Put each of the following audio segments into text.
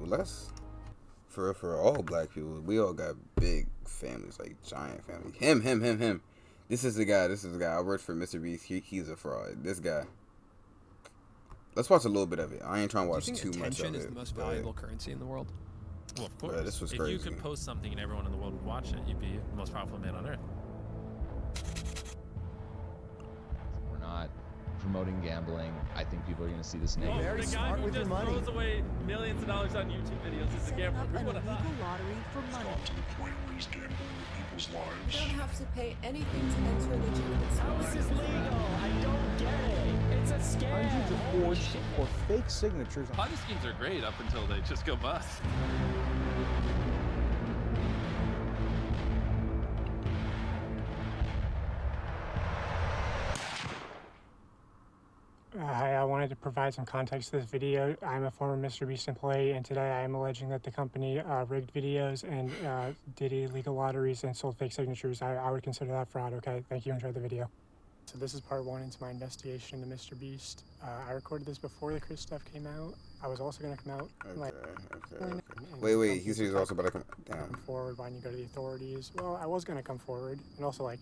blessed. For all black people, we all got big families, like giant families. Him. This is the guy. I worked for Mrbeast. He's a fraud. This guy. Let's watch a little bit of it. I ain't trying to watch too much of Attention is it. the most valuable currency in the world. Well, of course. Bro, this was if crazy. you could post something and everyone in the world would watch it, you'd be the most powerful man on earth. We're not promoting gambling. I think people are going to see this negative. Very smart with your money. Throws away millions of dollars on YouTube videos is a gambler. Who would have thought? Lottery for money. To the point where he's gambling with people's lives. You don't have to pay anything to enter legitimate How is this legal? I don't get it. It's a scam. Hundreds of forged or fake signatures. Ponzi schemes are great up until they just go bust. Hi, I wanted to provide some context to this video. I'm a former Mrbeast employee, and today I am alleging that the company rigged videos and did illegal lotteries and sold fake signatures. I would consider that fraud, okay? Thank you, enjoy the video. So this is part one into my investigation into Mrbeast. I recorded this before the Chris stuff came out. I was also going to come out Okay. Wait, he said he's also about to come down. Forward when you go to the authorities. Well, I was going to come forward, and also, like,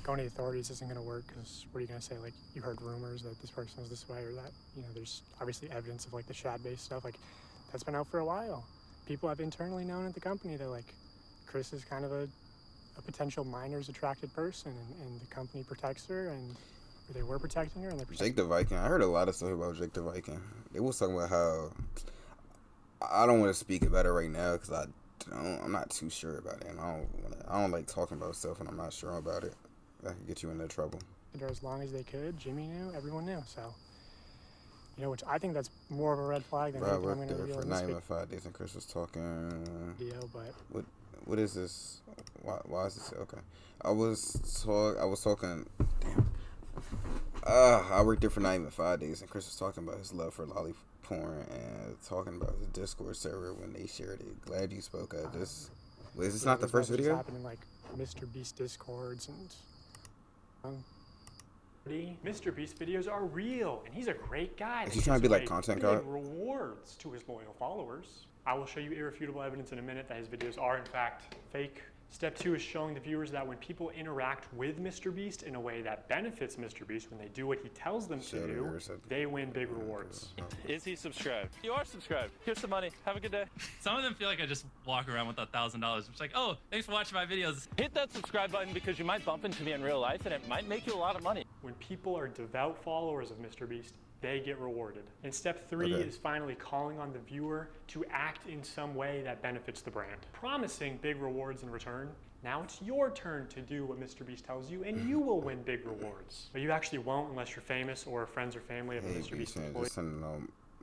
going to the authorities isn't going to work because what are you going to say? Like, you heard rumors that this person was this way or that, you know, there's obviously evidence of like the Shad-based stuff. Like, that's been out for a while. People have internally known at the company that like Chris is kind of a potential minors attracted person, and the company protects her, and or they were protecting her, and they Jake the Viking. I heard a lot of stuff about Jake the Viking. They was talking about how I don't want to speak about it right now because I'm not too sure about it, and I don't like talking about stuff, and I'm not sure about it. That could get you into trouble. As long as they could, Jimmy knew, everyone knew. So, you know, which I think that's more of a red flag than anything I'm going to reveal for in this 5 days, and Chris was talking. video. But what is this? Why is this okay? I was talking. Damn. I worked there for 5 days, and Chris was talking about his love for lolly porn and talking about his Discord server when they shared it. Glad you spoke at this. Wait, is this not the first video? Happened in like Mrbeast Discords and. Mrbeast videos are real, and he's a great guy. Is he trying to be like content guy? Rewards to his loyal followers. I will show you irrefutable evidence in a minute that his videos are in fact fake. Step 2 is showing the viewers that when people interact with Mrbeast in a way that benefits Mrbeast, when they do what he tells them to do, they win big rewards. Is he subscribed? You are subscribed. Here's some money. Have a good day. Some of them feel like I just walk around with $1,000. It's like, oh, thanks for watching my videos. Hit that subscribe button because you might bump into me in real life and it might make you a lot of money. When people are devout followers of Mrbeast, they get rewarded. And step 3 is finally calling on the viewer to act in some way that benefits the brand, promising big rewards in return. Now it's your turn to do what Mrbeast tells you, and you will win big rewards. But you actually won't unless you're famous or friends or family of a Mrbeast employee. Just sending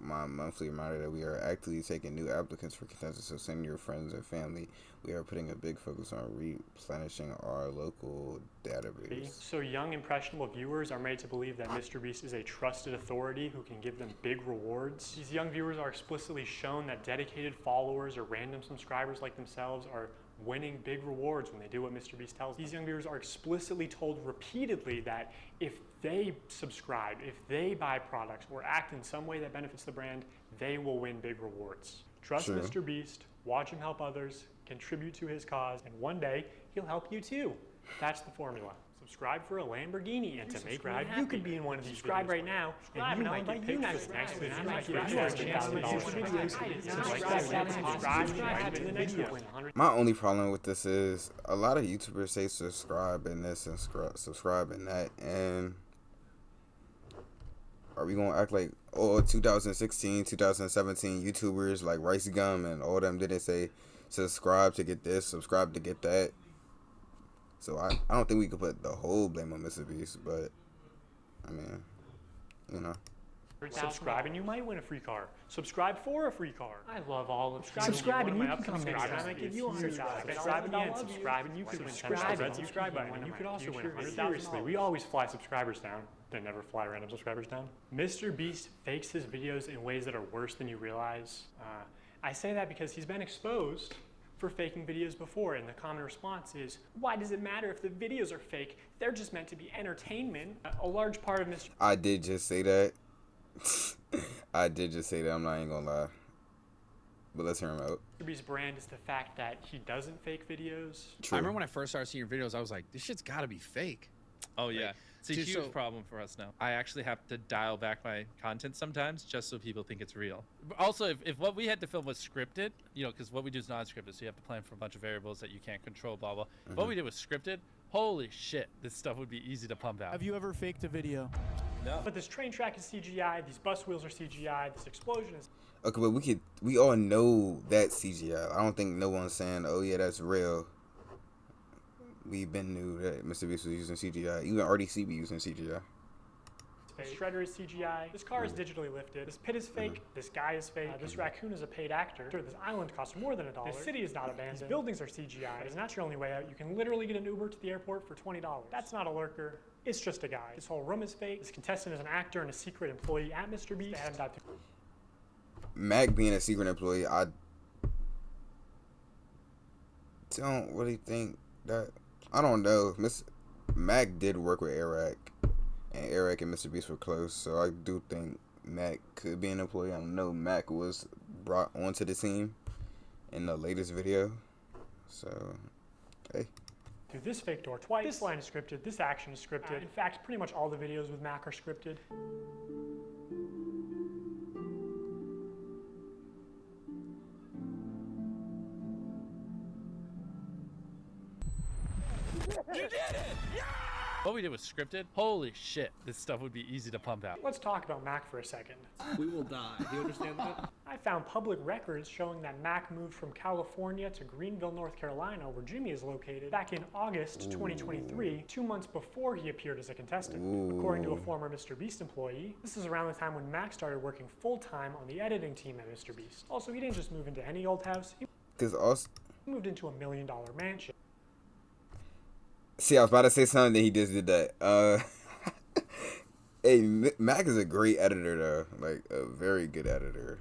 my monthly reminder that we are actively taking new applicants for contestants, so send your friends and family. We are putting a big focus on replenishing our local database. So young, impressionable viewers are made to believe that Mrbeast is a trusted authority who can give them big rewards. These young viewers are explicitly shown that dedicated followers or random subscribers like themselves are winning big rewards when they do what Mrbeast tells them. These young viewers are explicitly told repeatedly that if they subscribe, if they buy products or act in some way that benefits the brand, they will win big rewards. Trust Mrbeast, watch him help others, contribute to his cause, and one day he'll help you too. That's the formula. Subscribe for a Lamborghini, and to make me happy, you could be in one of these videos right now, and you might get pictures next week. You might get $1,000. My only problem with this is a lot of YouTubers say subscribe and this and subscribe and that, and are we gonna act like 2016, 2017 YouTubers like Rice Gum and all them didn't say subscribe to get this, subscribe to get that? So I don't think we could put the whole blame on Mrbeast, but I mean, you know. Subscribe and you might win a free car. Subscribe for a free car. I love all of Subscribe and you can come next time. I might give you $100. Subscribe again. Subscribe and you could win $10. Subscribe button and you could also win $100. Seriously, we always fly subscribers down. They never fly random subscribers down. Mrbeast fakes his videos in ways that are worse than you realize. I say that because he's been exposed for faking videos before, and the common response is, why does it matter if the videos are fake? They're just meant to be entertainment. A large part of Mr. I did just say that. I did just say that. I'm not even gonna lie. But let's hear him out. Mrbeast's brand is the fact that he doesn't fake videos. True. I remember when I first started seeing your videos, I was like, this shit's got to be fake. Oh yeah, it's a Just huge so- problem for us now. I actually have to dial back my content sometimes just so people think it's real. But also, if what we had to film was scripted, you know, because what we do is non-scripted, so you have to plan for a bunch of variables that you can't control, blah blah. If what we did was scripted, holy shit, this stuff would be easy to pump out. Have you ever faked a video? No. But this train track is CGI, these bus wheels are CGI, this explosion is. Okay, but we all know that CGI. I don't think no one's saying, oh yeah, that's real. We've been knew that Mr. Beast was using CGI. Even RDC be using CGI. This shredder is CGI. This car is digitally lifted. This pit is fake. This guy is fake. This raccoon is a paid actor. Sure, this island costs more than $1. This city is not abandoned. These buildings are CGI. It's not your only way out. You can literally get an Uber to the airport for $20. That's not a lurker. It's just a guy. This whole room is fake. This contestant is an actor and a secret employee at Mrbeast. They had him dive through. Mac being a secret employee, I don't really think that. I don't know. Mac did work with Eric, and Eric and Mr. Beast were close, so I do think Mac could be an employee. I know Mac was brought onto the team in the latest video, so hey. Through this fake door twice. This line is scripted. This action is scripted. In fact, pretty much all the videos with Mac are scripted. You did it! Yeah! What we did was scripted. Holy shit, this stuff would be easy to pump out. Let's talk about Mac for a second. We will die. Do you understand that? I found public records showing that Mac moved from California to Greenville, North Carolina, where Jimmy is located, back in August 2023, 2 months before he appeared as a contestant. According to a former Mrbeast employee, this is around the time when Mac started working full-time on the editing team at Mrbeast. Also, he didn't just move into any old house, he moved into a $1 million mansion. See, I was about to say something, then he just did that. Hey, Mac is a great editor, though. Like, a very good editor.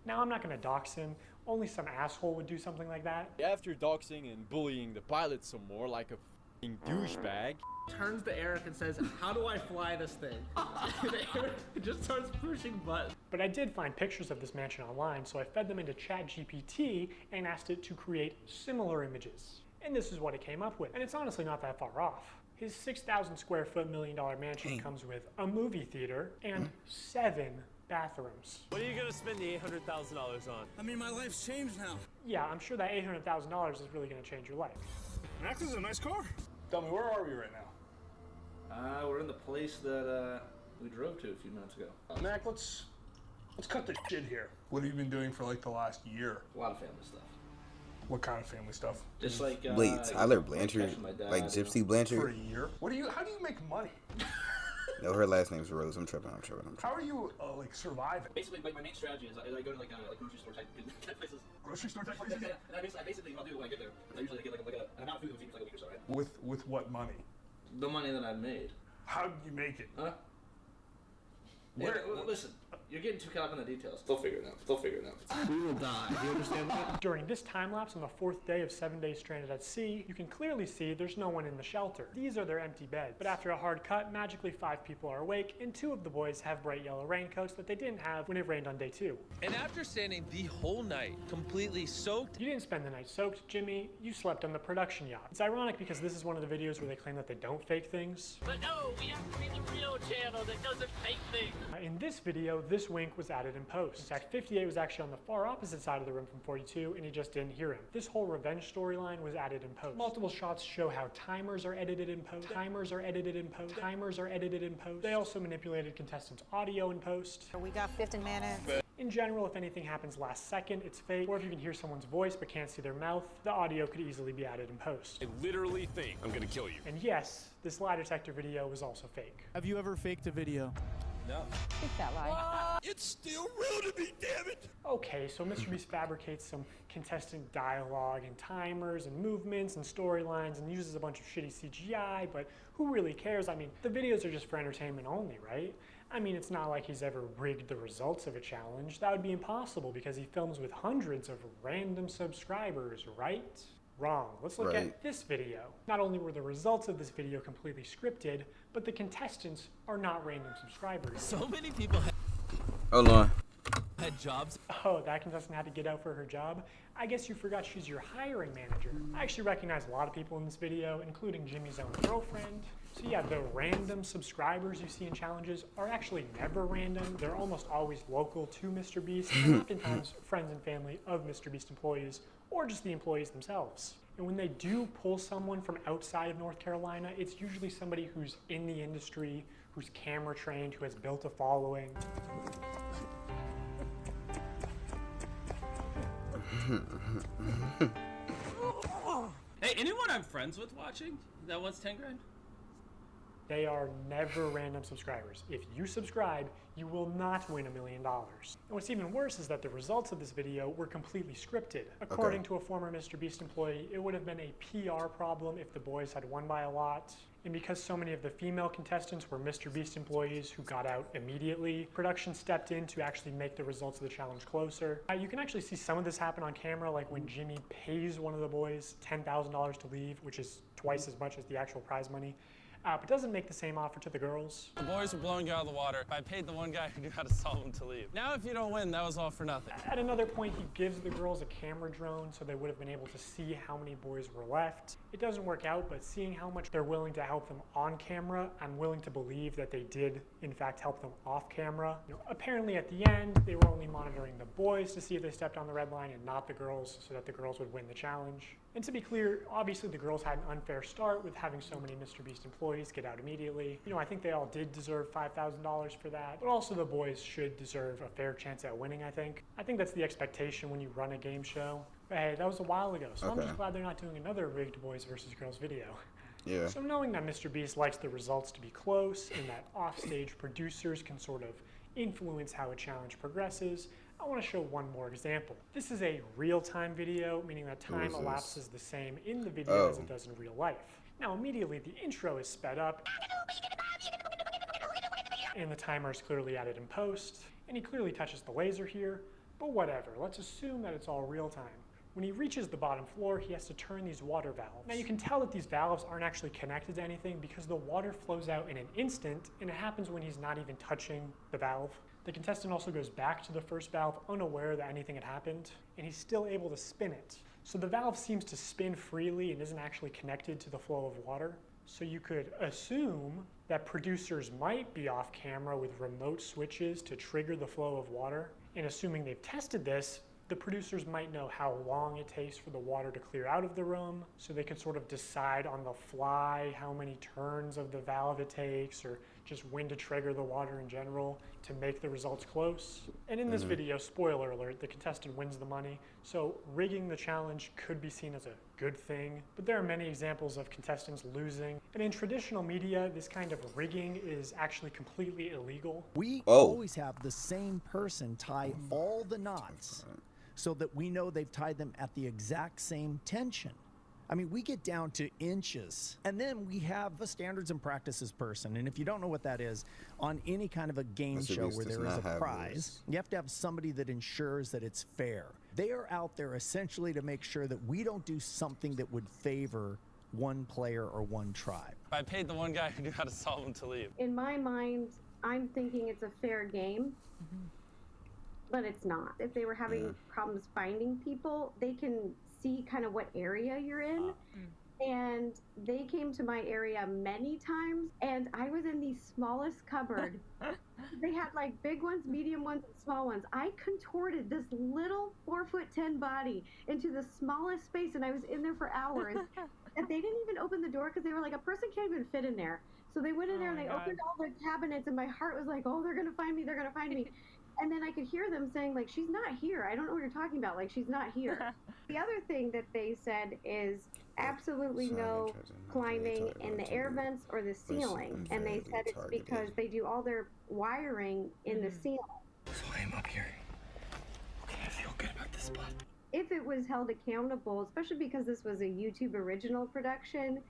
Now, I'm not going to dox him. Only some asshole would do something like that. After doxing and bullying the pilot some more, like a f***ing douchebag, Turns to Eric and says, how do I fly this thing? And Eric just starts pushing buttons. But I did find pictures of this mansion online, so I fed them into ChatGPT and asked it to create similar images. And this is what it came up with. And it's honestly not that far off. His 6,000 square foot $1 million mansion comes with a movie theater and 7 bathrooms. What are you gonna spend the $800,000 on? I mean, my life's changed now. Yeah, I'm sure that $800,000 is really gonna change your life. Max is a nice car. tell me, where are we right now? We're in the place that we drove to a few minutes ago. Mac, let's cut the shit here. What have you been doing for like the last year? A lot of family stuff. What kind of family stuff? Just like Wait, Tyler Blanchard? Like Gypsy Blanchard? For a year? How do you make money? No, her last name's Rose. I'm tripping. How are you like surviving? Basically, my main strategy is I go to like grocery store type places. Grocery store type places? And I basically what I'll do when I get there is I usually get like an amount of food that would feed me for like a week or so, right? With what money? The money that I've made. How did you make it? Huh? Where? Yeah, listen, you're getting too caught up in the details. They'll figure it out. We will die. Do you understand that? During this time lapse on the 4th day of 7 days stranded at sea, you can clearly see there's no one in the shelter. These are their empty beds. But after a hard cut, magically 5 people are awake, and 2 of the boys have bright yellow raincoats that they didn't have when it rained on day 2. And after standing the whole night, completely soaked, You didn't spend the night soaked, Jimmy. You slept on the production yacht. It's ironic because this is one of the videos where they claim that they don't fake things. but no, we have to be the real channel that doesn't fake things. In this video, this wink was added in post. In fact, 58 was actually on the far opposite side of the room from 42, and he just didn't hear him. This whole revenge storyline was added in post. Multiple shots show how timers are edited in post. They also manipulated contestants' audio in post. We got 15 minutes. In general, if anything happens last second, it's fake. Or if you can hear someone's voice but can't see their mouth, the audio could easily be added in post. I literally think I'm gonna kill you. And yes, this lie detector video was also fake. Have you ever faked a video? No. Take that lie. It's still real to me, damn it! Okay, so Mrbeast fabricates some contestant dialogue and timers and movements and storylines and uses a bunch of shitty CGI, but who really cares? I mean, the videos are just for entertainment only, right? I mean, it's not like he's ever rigged the results of a challenge. That would be impossible because he films with hundreds of random subscribers, right? Wrong. Let's look at this video. Not only were the results of this video completely scripted, but the contestants are not random subscribers. So many people Hold on. head jobs. Oh, that contestant had to get out for her job? I guess you forgot she's your hiring manager. I actually recognize a lot of people in this video, including Jimmy's own girlfriend. So yeah, the random subscribers you see in challenges are actually never random. They're almost always local to Mrbeast, and oftentimes friends and family of Mrbeast employees, or just the employees themselves. And when they do pull someone from outside of North Carolina, it's usually somebody who's in the industry, who's camera trained, who has built a following. Hey, anyone I'm friends with watching that wants 10 grand? They are never random subscribers. If you subscribe, you will not win $1 million. And what's even worse is that the results of this video were completely scripted. According to a former Mrbeast employee, it would have been a PR problem if the boys had won by a lot. And because so many of the female contestants were Mrbeast employees who got out immediately, production stepped in to actually make the results of the challenge closer. You can actually see some of this happen on camera, like when Jimmy pays one of the boys $10,000 to leave, which is twice as much as the actual prize money. But doesn't make the same offer to the girls. The boys were blowing you out of the water. I paid the one guy who knew how to solve them to leave. Now if you don't win, that was all for nothing. At another point, he gives the girls a camera drone so they would have been able to see how many boys were left. It doesn't work out, but seeing how much they're willing to help them on camera, I'm willing to believe that they did, in fact, help them off camera. Apparently at the end, they were only monitoring the boys to see if they stepped on the red line and not the girls, so that the girls would win the challenge. And to be clear, obviously the girls had an unfair start with having so many Mrbeast employees get out immediately. I think they all did deserve $5,000 for that, but also the boys should deserve a fair chance at winning, I think. I think that's the expectation when you run a game show. But hey, that was a while ago, so I'm just glad they're not doing another rigged boys versus girls video. Yeah. So knowing that Mrbeast likes the results to be close and that offstage producers can sort of influence how a challenge progresses, I want to show one more example. This is a real-time video, meaning that time elapses the same in the video as it does in real life. Now immediately the intro is sped up, and the timer is clearly added in post, and he clearly touches the laser here, but whatever, let's assume that it's all real time. When he reaches the bottom floor, he has to turn these water valves. Now you can tell that these valves aren't actually connected to anything because the water flows out in an instant, and it happens when he's not even touching the valve. The contestant also goes back to the first valve unaware that anything had happened, and he's still able to spin it. So the valve seems to spin freely and isn't actually connected to the flow of water. So you could assume that producers might be off camera with remote switches to trigger the flow of water. And assuming they've tested this, the producers might know how long it takes for the water to clear out of the room, so they can sort of decide on the fly how many turns of the valve it takes, or just when to trigger the water in general to make the results close. And in this video, spoiler alert, the contestant wins the money, so rigging the challenge could be seen as a good thing, but there are many examples of contestants losing. And in traditional media, this kind of rigging is actually completely illegal. We always have the same person tie all the knots so that we know they've tied them at the exact same tension. I mean, we get down to inches. And then we have a standards and practices person. And if you don't know what that is, on any kind of a game show where there is a prize, you have to have somebody that ensures that it's fair. They are out there essentially to make sure that we don't do something that would favor one player or one tribe. I paid the one guy who knew how to solve them to leave. In my mind, I'm thinking it's a fair game. But it's not. If they were having problems finding people, they can see kind of what area you're in. And they came to my area many times, and I was in the smallest cupboard. They had like big ones, medium ones, and small ones. I contorted this little 4'10" body into the smallest space, and I was in there for hours. And they didn't even open the door because they were like, a person can't even fit in there. So they went in there and they opened all the cabinets, and my heart was like, oh, they're gonna find me, they're gonna find me. And then I could hear them saying, like, she's not here. I don't know what you're talking about. Like, she's not here. The other thing that they said is absolutely no climbing in the air vents or the ceiling. And they said it's because they do all their wiring in the ceiling. So I am up here. Okay, I feel good about this spot. If it was held accountable, especially because this was a YouTube original production,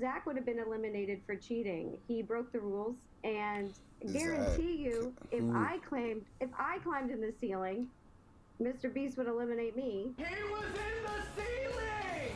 Zach would have been eliminated for cheating. He broke the rules, and guarantee you, if I climbed in the ceiling, Mrbeast would eliminate me. He was in the ceiling!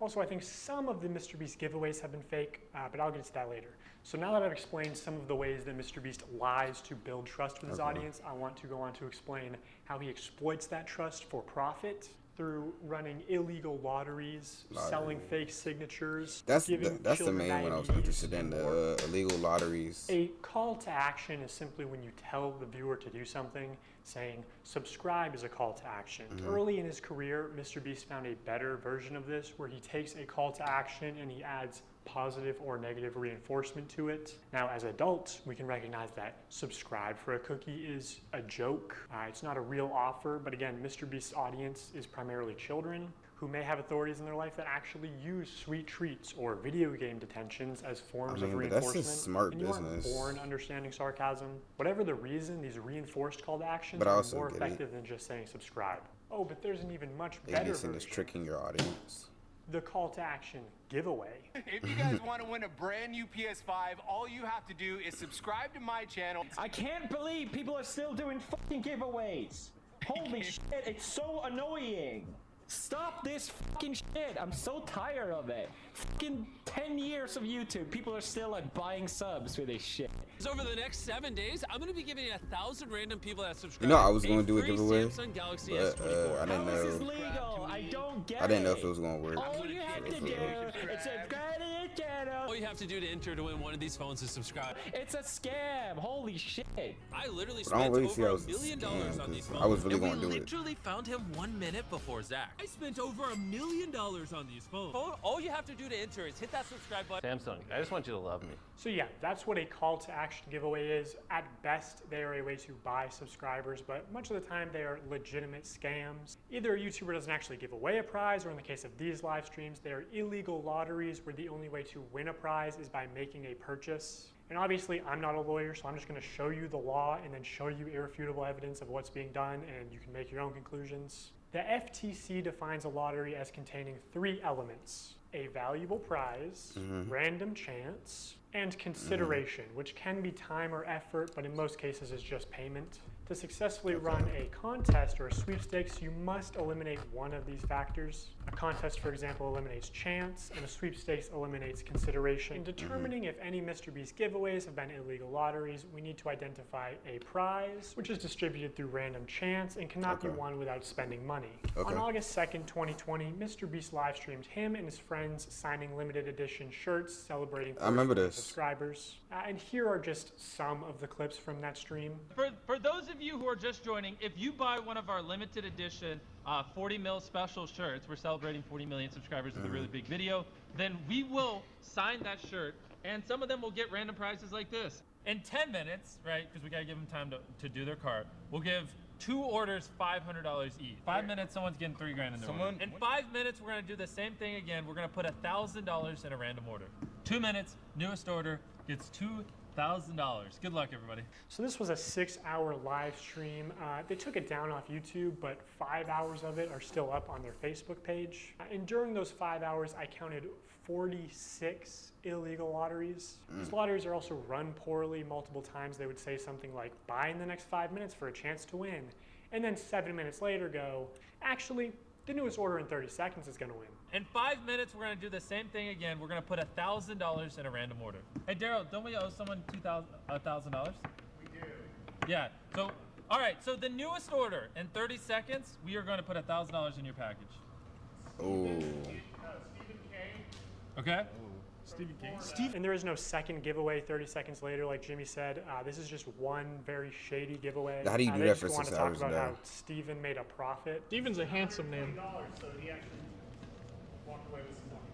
Also, I think some of the MrBeast giveaways have been fake, but I'll get to that later. So now that I've explained some of the ways that MrBeast lies to build trust with his audience, I want to go on to explain how he exploits that trust for profit through running illegal lotteries, selling fake signatures, That's giving the main one I was interested in, the illegal lotteries. A call to action is simply when you tell the viewer to do something, saying subscribe is a call to action. Early in his career, MrBeast found a better version of this where he takes a call to action and he adds positive or negative reinforcement to it. Now, as adults, we can recognize that subscribe for a cookie is a joke. It's not a real offer, but again, MrBeast's audience is primarily children who may have authorities in their life that actually use sweet treats or video game detentions as forms of reinforcement. That's a smart business. You aren't born understanding sarcasm. Whatever the reason, these reinforced call to actions are more effective than just saying subscribe. Oh, but there's an even much better version. Is tricking your audience. The call to action giveaway. If you guys want to win a brand new PS5, all you have to do is subscribe to my channel. I can't believe people are still doing fucking giveaways. Holy shit, it's so annoying. Stop this fucking shit. I'm so tired of it. Fucking 10 years of YouTube, people are still like buying subs for this shit. Over the next 7 days, I'm gonna be giving 1,000 random people that subscribe. You know, I was going to do a giveaway, Samsung Galaxy but S24. I didn't know. This is legal. I don't get it. I didn't know if it was going to work. All you have to do is subscribe to the channel. All you have to do to enter to win one of these phones is subscribe. It's a scam. Holy shit. I literally But I spent don't really see how over it's $1 a million scam, on these 'cause phones. I was really and gonna do we it. literally found him 1 minute before Zach. I spent over $1 million on these phones. All you have to do to enter is hit that subscribe button. Samsung, I just want you to love me. So yeah, that's what a call to action giveaway is. At best, they are a way to buy subscribers, but much of the time they are legitimate scams. Either a YouTuber doesn't actually give away a prize, or in the case of these live streams, they are illegal lotteries where the only way to win a prize is by making a purchase. And obviously, I'm not a lawyer, so I'm just going to show you the law and then show you irrefutable evidence of what's being done, and you can make your own conclusions. The FTC defines a lottery as containing 3 elements: a valuable prize, random chance, and consideration, which can be time or effort, but in most cases is just payment. To successfully run a contest or a sweepstakes, you must eliminate one of these factors. A contest, for example, eliminates chance, and a sweepstakes eliminates consideration. In determining if any MrBeast giveaways have been illegal lotteries, we need to identify a prize, which is distributed through random chance and cannot be won without spending money. On August 2nd, 2020, MrBeast live streamed him and his friends signing limited edition shirts celebrating subscribers. And here are just some of the clips from that stream. For those of you who are just joining, if you buy one of our limited edition 40 mil special shirts, we're celebrating 40 million subscribers with a really big video, then we will sign that shirt, and some of them will get random prizes like this. In 10 minutes, right, because we gotta give them time to do their cart, we'll give 2 orders $500 each. 5 minutes, someone's getting $3 grand in their order. In 5 minutes, we're gonna do the same thing again. We're gonna put $1,000 in a random order. 2 minutes, newest order gets $2,000. Good luck, everybody. So this was a 6-hour live stream. They took it down off YouTube, but 5 hours of it are still up on their Facebook page. And during those 5 hours, I counted 46 illegal lotteries. These lotteries are also run poorly. Multiple times they would say something like, buy in the next 5 minutes for a chance to win. And then 7 minutes later go, actually, the newest order in 30 seconds is gonna win. In 5 minutes, we're gonna do the same thing again. We're gonna put $1,000 in a random order. Hey, Daryl, don't we owe someone $1,000? We do. Yeah. So, all right. So the newest order in 30 seconds, we are going to put $1,000 in your package. Oh. Stephen K. Okay. Stephen King. And there is no second giveaway 30 seconds later, like Jimmy said. This is just one very shady giveeway. How do you do that for 6 hours a day? How Stephen made a profit. Stephen's a handsome name. So he actually walked away with some money.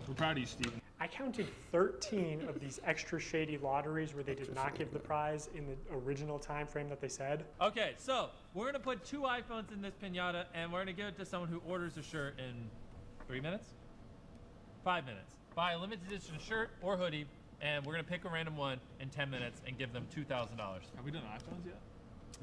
We're proud of you, Stephen. I counted 13 of these extra shady lotteries where they did not give the prize in the original time frame that they said. Okay, so we're gonna put 2 iPhones in this piñata, and we're gonna give it to someone who orders a shirt in 3 minutes, 5 minutes. Buy a limited edition shirt or hoodie, and we're gonna pick a random one in 10 minutes and give them $2,000. Have we done iPhones yet?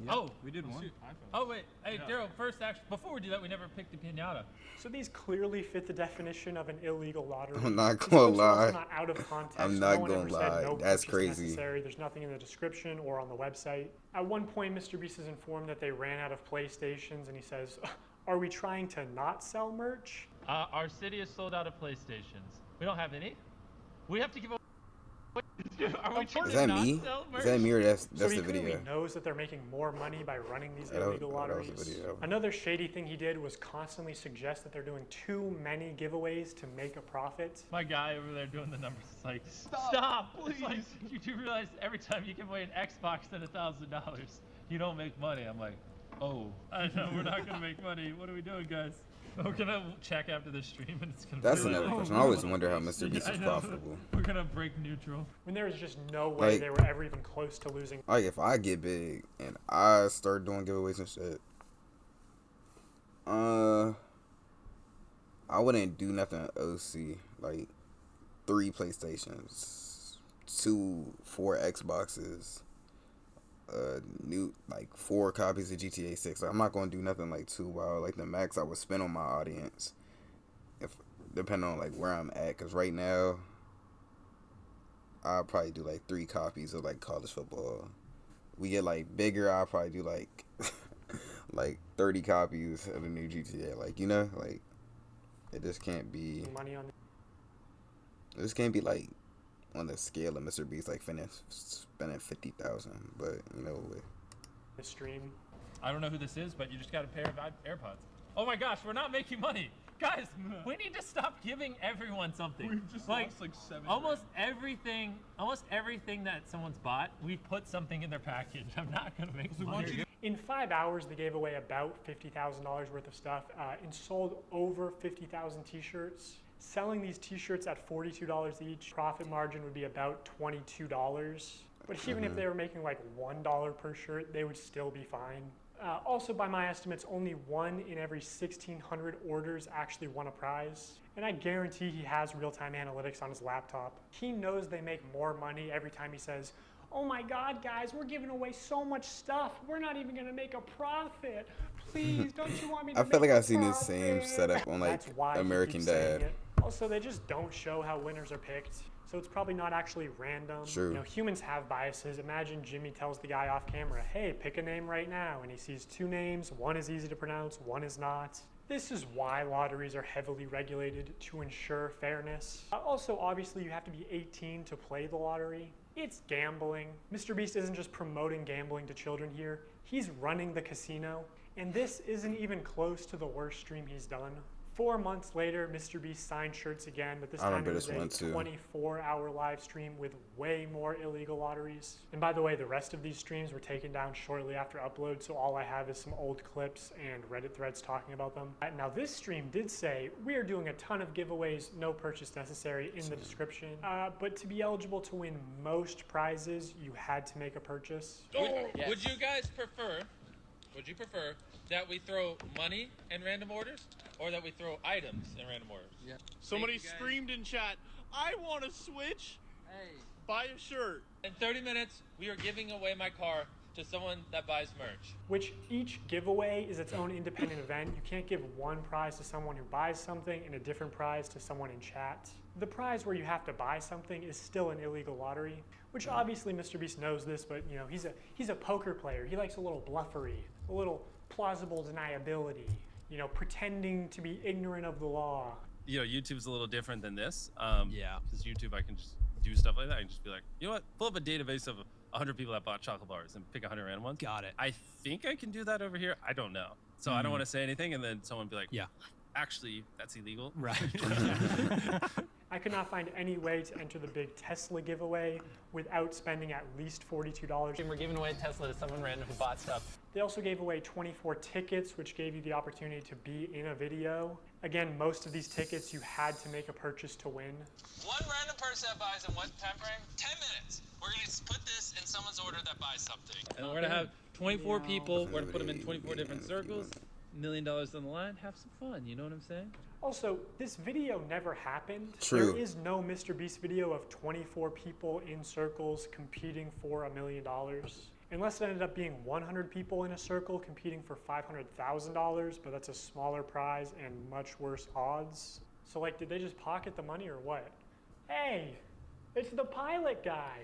Yeah, oh, we did one. Oh wait, hey Daryl. First, actually, before we do that, we never picked the piñata. So these clearly fit the definition of an illegal lottery. I'm not gonna lie. Not out of context. I'm not no one gonna ever lie. Said no That's purchase crazy. Necessary. There's nothing in the description or on the website. At one point, MrBeast is informed that they ran out of PlayStations, and he says, "Are we trying to not sell merch?" Our city is sold out of PlayStations. We don't have any. We have to give away. Are we trying Is to that not me? sell merch? Is that me or that's So he the clearly video? knows that they're making more money by running these Yeah, that was- illegal that was lotteries. the video. Another shady thing he did was constantly suggest that they're doing too many giveaways to make a profit. My guy over there doing the numbers is like, stop, please. It's like, you do realize every time you give away an Xbox at $1,000, you don't make money. I'm like, oh, I know we're not gonna make money. What are we doing, guys? We're gonna check after the stream and it's gonna That's be like, another oh, question. I always wonder how Mr. Beast I is know. profitable. We're gonna break neutral. When there was just no way Like- they were ever even close to losing. Like if I get big and I start doing giveaways and shit, I wouldn't do nothing at OC. Like 3 PlayStations, 4 Xboxes, new like 4 copies of GTA 6. Like, I'm not gonna do nothing like too wild. Like the max I would spend on my audience, if depending on like where I'm at. Cause right now, I'll probably do like 3 copies of like college football. We get like bigger, I'll probably do like like 30 copies of the new GTA. Like, you know, like it just can't be money on. It just can't be like on the scale of Mrbeast, like spending 50,000. But you know, with the stream. I don't know who this is, but you just got a pair of AirPods. Oh my gosh, we're not making money. Guys, we need to stop giving everyone something. We've just lost like 7 almost everything that someone's bought, we've put something in their package. I'm not gonna make money. In 5 hours, they gave away about $50,000 worth of stuff and sold over 50,000 t-shirts. Selling these t-shirts at $42 each, profit margin would be about $22. But even if they were making like $1 per shirt, they would still be fine. Also, by my estimates, only 1 in every 1,600 orders actually won a prize. And I guarantee he has real-time analytics on his laptop. He knows they make more money every time he says, "Oh my God, guys, we're giving away so much stuff. We're not even gonna make a profit. Please, don't you want me to I feel make like a I've seen this profit?" same setup on like That's why he American keeps saying Dad. it. Also, they just don't show how winners are picked. So it's probably not actually random. True. You know, humans have biases. Imagine Jimmy tells the guy off camera, "Hey, pick a name right now." And he sees 2 names. One is easy to pronounce, one is not. This is why lotteries are heavily regulated, to ensure fairness. Also, obviously, you have to be 18 to play the lottery. It's gambling. Mrbeast isn't just promoting gambling to children here. He's running the casino. And this isn't even close to the worst stream he's done. 4 months later, Mrbeast signed shirts again, but this I time remember it was this a one too. 24-hour live stream with way more illegal lotteries. And by the way, the rest of these streams were taken down shortly after upload, so all I have is some old clips and Reddit threads talking about them. Now this stream did say, "We are doing a ton of giveaways, no purchase necessary," in the description. But to be eligible to win most prizes, you had to make a purchase. Would you guys prefer, that we throw money in random orders, or that we throw items in random orders? Yeah. Somebody screamed in chat, "I want a Switch! Hey. Buy a shirt!" In 30 minutes, we are giving away my car to someone that buys merch. Which each giveaway is its own independent event. You can't give one prize to someone who buys something and a different prize to someone in chat. The prize where you have to buy something is still an illegal lottery, which obviously Mrbeast knows this, but you know, he's a poker player. He likes a little bluffery, a little plausible deniability, you know, pretending to be ignorant of the law. You know, YouTube's a little different than this. Yeah. Because YouTube, I can just do stuff like that. I can just be like, you know what? Pull up a database of 100 people that bought chocolate bars and pick 100 random ones. Got it. I think I can do that over here. I don't know. So I don't want to say anything, and then someone be like, yeah, actually, that's illegal. Right. I could not find any way to enter the big Tesla giveaway without spending at least $42. And we're giving away a Tesla to someone random who bought stuff. They also gave away 24 tickets, which gave you the opportunity to be in a video. Again, most of these tickets you had to make a purchase to win. One random person that buys in what time frame? 10 minutes. We're going to put this in someone's order that buys something. And we're going to have 24 people. We're going to put them in 24 different circles. $1 million on the line. Have some fun. You know what I'm saying? Also, this video never happened. True. There is no Mrbeast video of 24 people in circles competing for $1 million. Unless it ended up being 100 people in a circle competing for $500,000, but that's a smaller prize and much worse odds. So like, did they just pocket the money or what? Hey, it's the pilot guy.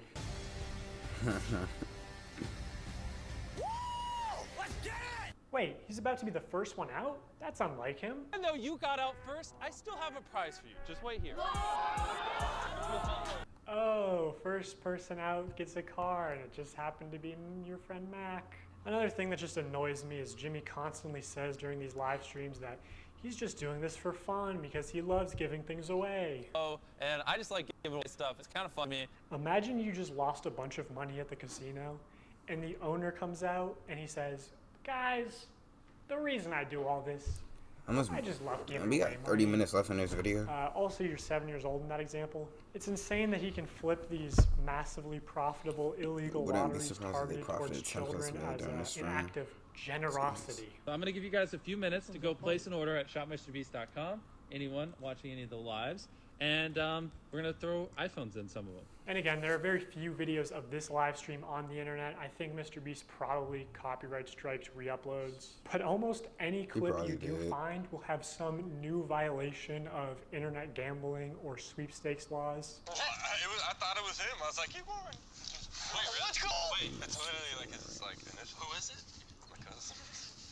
Wait, he's about to be the first one out? That's unlike him. And though you got out first, I still have a prize for you. Just wait here. Oh, first person out gets a car, and it just happened to be your friend Mac. Another thing that just annoys me is Jimmy constantly says during these live streams that he's just doing this for fun because he loves giving things away. Oh, and I just like giving away stuff. It's kind of fun to me. Imagine you just lost a bunch of money at the casino, and the owner comes out and he says, guys, the reason I do all this, I just love giving we away got 30 money. minutes left in this video. Also, you're 7 years old in that example. It's insane that he can flip these massively profitable illegal lotteries targeted towards children as an act of generosity. So I'm going to give you guys a few minutes to go place an order at shopmrbeast.com. Anyone watching any of the lives. And we're going to throw iPhones in some of them. And again, there are very few videos of this live stream on the internet. I think Mrbeast probably copyright strikes re-uploads. But almost any clip you do find will have some new violation of internet gambling or sweepstakes laws. I thought it was him. I was like, keep going. Wait, really? Let's go! Wait, that's literally like his initial. Who is it? My cousin.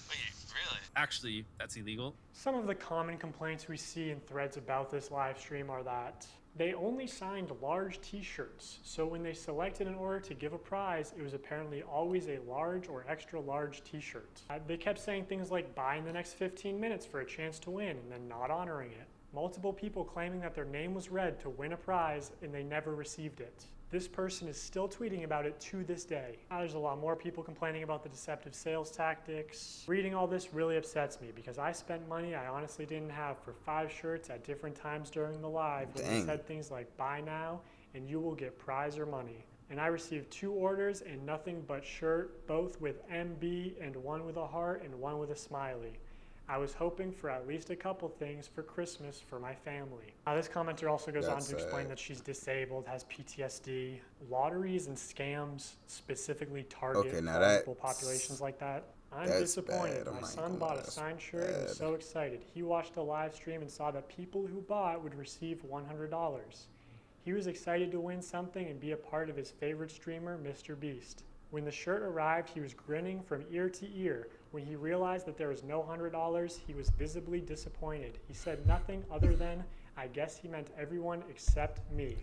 Wait, really? Actually, that's illegal. Some of the common complaints we see in threads about this live stream are that they only signed large t-shirts, so when they selected an order to give a prize, it was apparently always a large or extra large t-shirt. They kept saying things like buy in the next 15 minutes for a chance to win and then not honoring it. Multiple people claiming that their name was read to win a prize and they never received it. This person is still tweeting about it to this day. There's a lot more people complaining about the deceptive sales tactics. Reading all this really upsets me because I spent money I honestly didn't have for 5 shirts at different times during the live when they said things like buy now and you will get prize or money. And I received 2 orders and nothing but shirt, both with MB and one with a heart and one with a smiley. I was hoping for at least a couple things for Christmas for my family. This commenter also goes on to explain that she's disabled, has PTSD. Lotteries and scams specifically target vulnerable populations like that. I'm disappointed. My son bought a signed shirt and was so excited. He watched the live stream and saw that people who bought would receive $100. He was excited to win something and be a part of his favorite streamer, Mrbeast. When the shirt arrived, he was grinning from ear to ear. When he realized that there was no $100, he was visibly disappointed. He said nothing other than, I guess he meant everyone except me.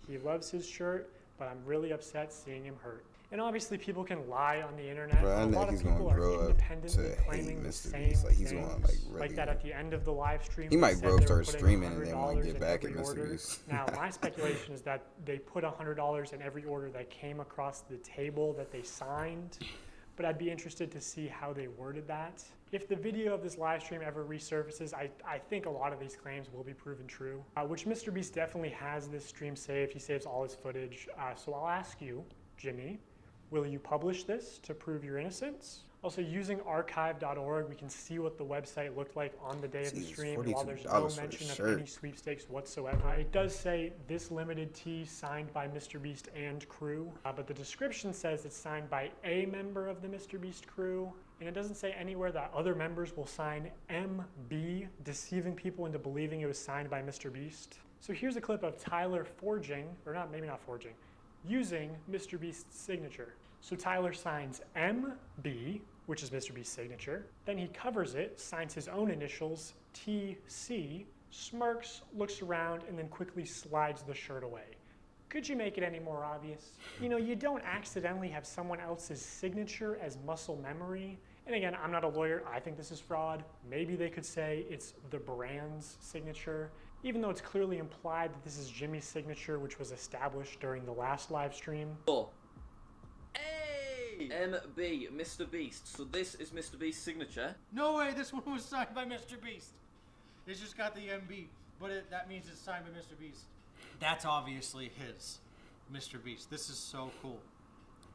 He loves his shirt, but I'm really upset seeing him hurt. And obviously people can lie on the internet. Bro, a lot of people are independently claiming the same like he's gonna really, like that at the end of the live stream. He might grow start streaming and then like get back at Mrbeast. Now my speculation is that they put $100 in every order that came across the table that they signed. But I'd be interested to see how they worded that. If the video of this live stream ever resurfaces, I think a lot of these claims will be proven true, which Mrbeast definitely has this stream saved. He saves all his footage. So I'll ask you, Jimmy, will you publish this to prove your innocence? Also, using archive.org, we can see what the website looked like on the day of the stream, and while there's no mention of any sweepstakes whatsoever. It does say, this limited tee signed by Mrbeast and crew, but the description says it's signed by a member of the Mrbeast crew, and it doesn't say anywhere that other members will sign MB, deceiving people into believing it was signed by Mrbeast. So here's a clip of Tyler using Mrbeast's signature. So Tyler signs MB, which is Mrbeast's signature. Then he covers it, signs his own initials, TC, smirks, looks around, and then quickly slides the shirt away. Could you make it any more obvious? You know, you don't accidentally have someone else's signature as muscle memory. And again, I'm not a lawyer. I think this is fraud. Maybe they could say it's the brand's signature, even though it's clearly implied that this is Jimmy's signature, which was established during the last live stream. Hey! MB, Mrbeast. So this is Mrbeast's signature. No way, this one was signed by Mrbeast. It's just got the MB, but that means it's signed by Mrbeast. That's obviously his, Mrbeast. This is so cool.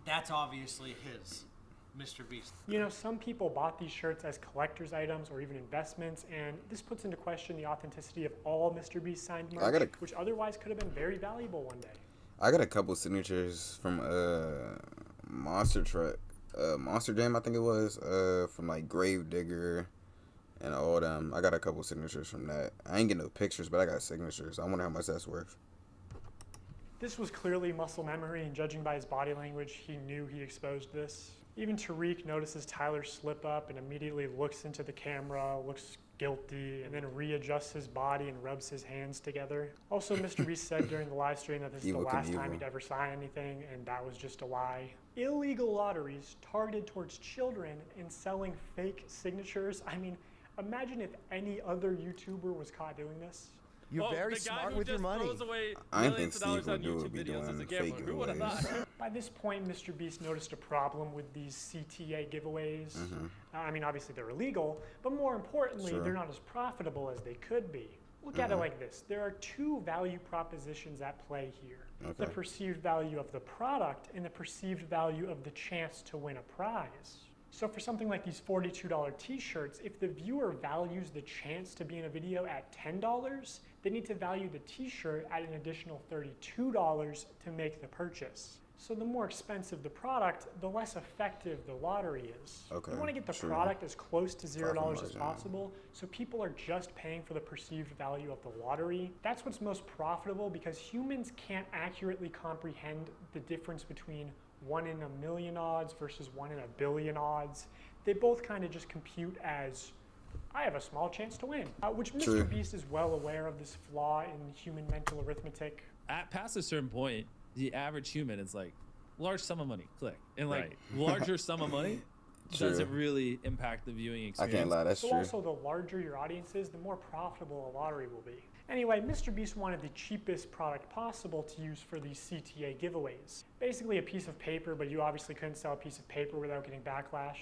That's obviously his, Mrbeast. You know, some people bought these shirts as collector's items or even investments, and this puts into question the authenticity of all Mrbeast signed merch, which otherwise could have been very valuable one day. I got a couple signatures from Monster Jam, I think it was, from like Grave Digger and all them. I got a couple signatures from that. I ain't getting no pictures, but I got signatures. I wonder how much that's worth. This was clearly muscle memory, and judging by his body language, he knew he exposed this. Even Tariq notices Tyler slip up and immediately looks into the camera, looks guilty, and then readjusts his body and rubs his hands together. Also, Mr. Beast said during the live stream that this is the last time he'd ever sign anything, and that was just a lie. Illegal lotteries targeted towards children and selling fake signatures. I mean, imagine if any other YouTuber was caught doing this. You're very smart with your money. I didn't think Steve would be doing fake giveaways. By this point, Mr. Beast noticed a problem with these CTA giveaways. I mean, obviously they're illegal, but more importantly, they're not as profitable as they could be. Look at it like this. There are two value propositions at play here. The perceived value of the product and the perceived value of the chance to win a prize. So for something like these $42 t-shirts, if the viewer values the chance to be in a video at $10, they need to value the t-shirt at an additional $32 to make the purchase. So the more expensive the product, the less effective the lottery is. You want to get the product as close to $0 as possible, so people are just paying for the perceived value of the lottery. That's what's most profitable because humans can't accurately comprehend the difference between 1 in a million odds versus 1 in a billion odds. They both kind of just compute as, I have a small chance to win, which Mr. Beast is well aware of this flaw in human mental arithmetic. At past a certain point, the average human is like, large sum of money, click. And like, larger sum of money doesn't really impact the viewing experience. I can't lie, that's true. So also, the larger your audience is, the more profitable a lottery will be. Anyway, Mr. Beast wanted the cheapest product possible to use for these CTA giveaways. Basically a piece of paper, but you obviously couldn't sell a piece of paper without getting backlash.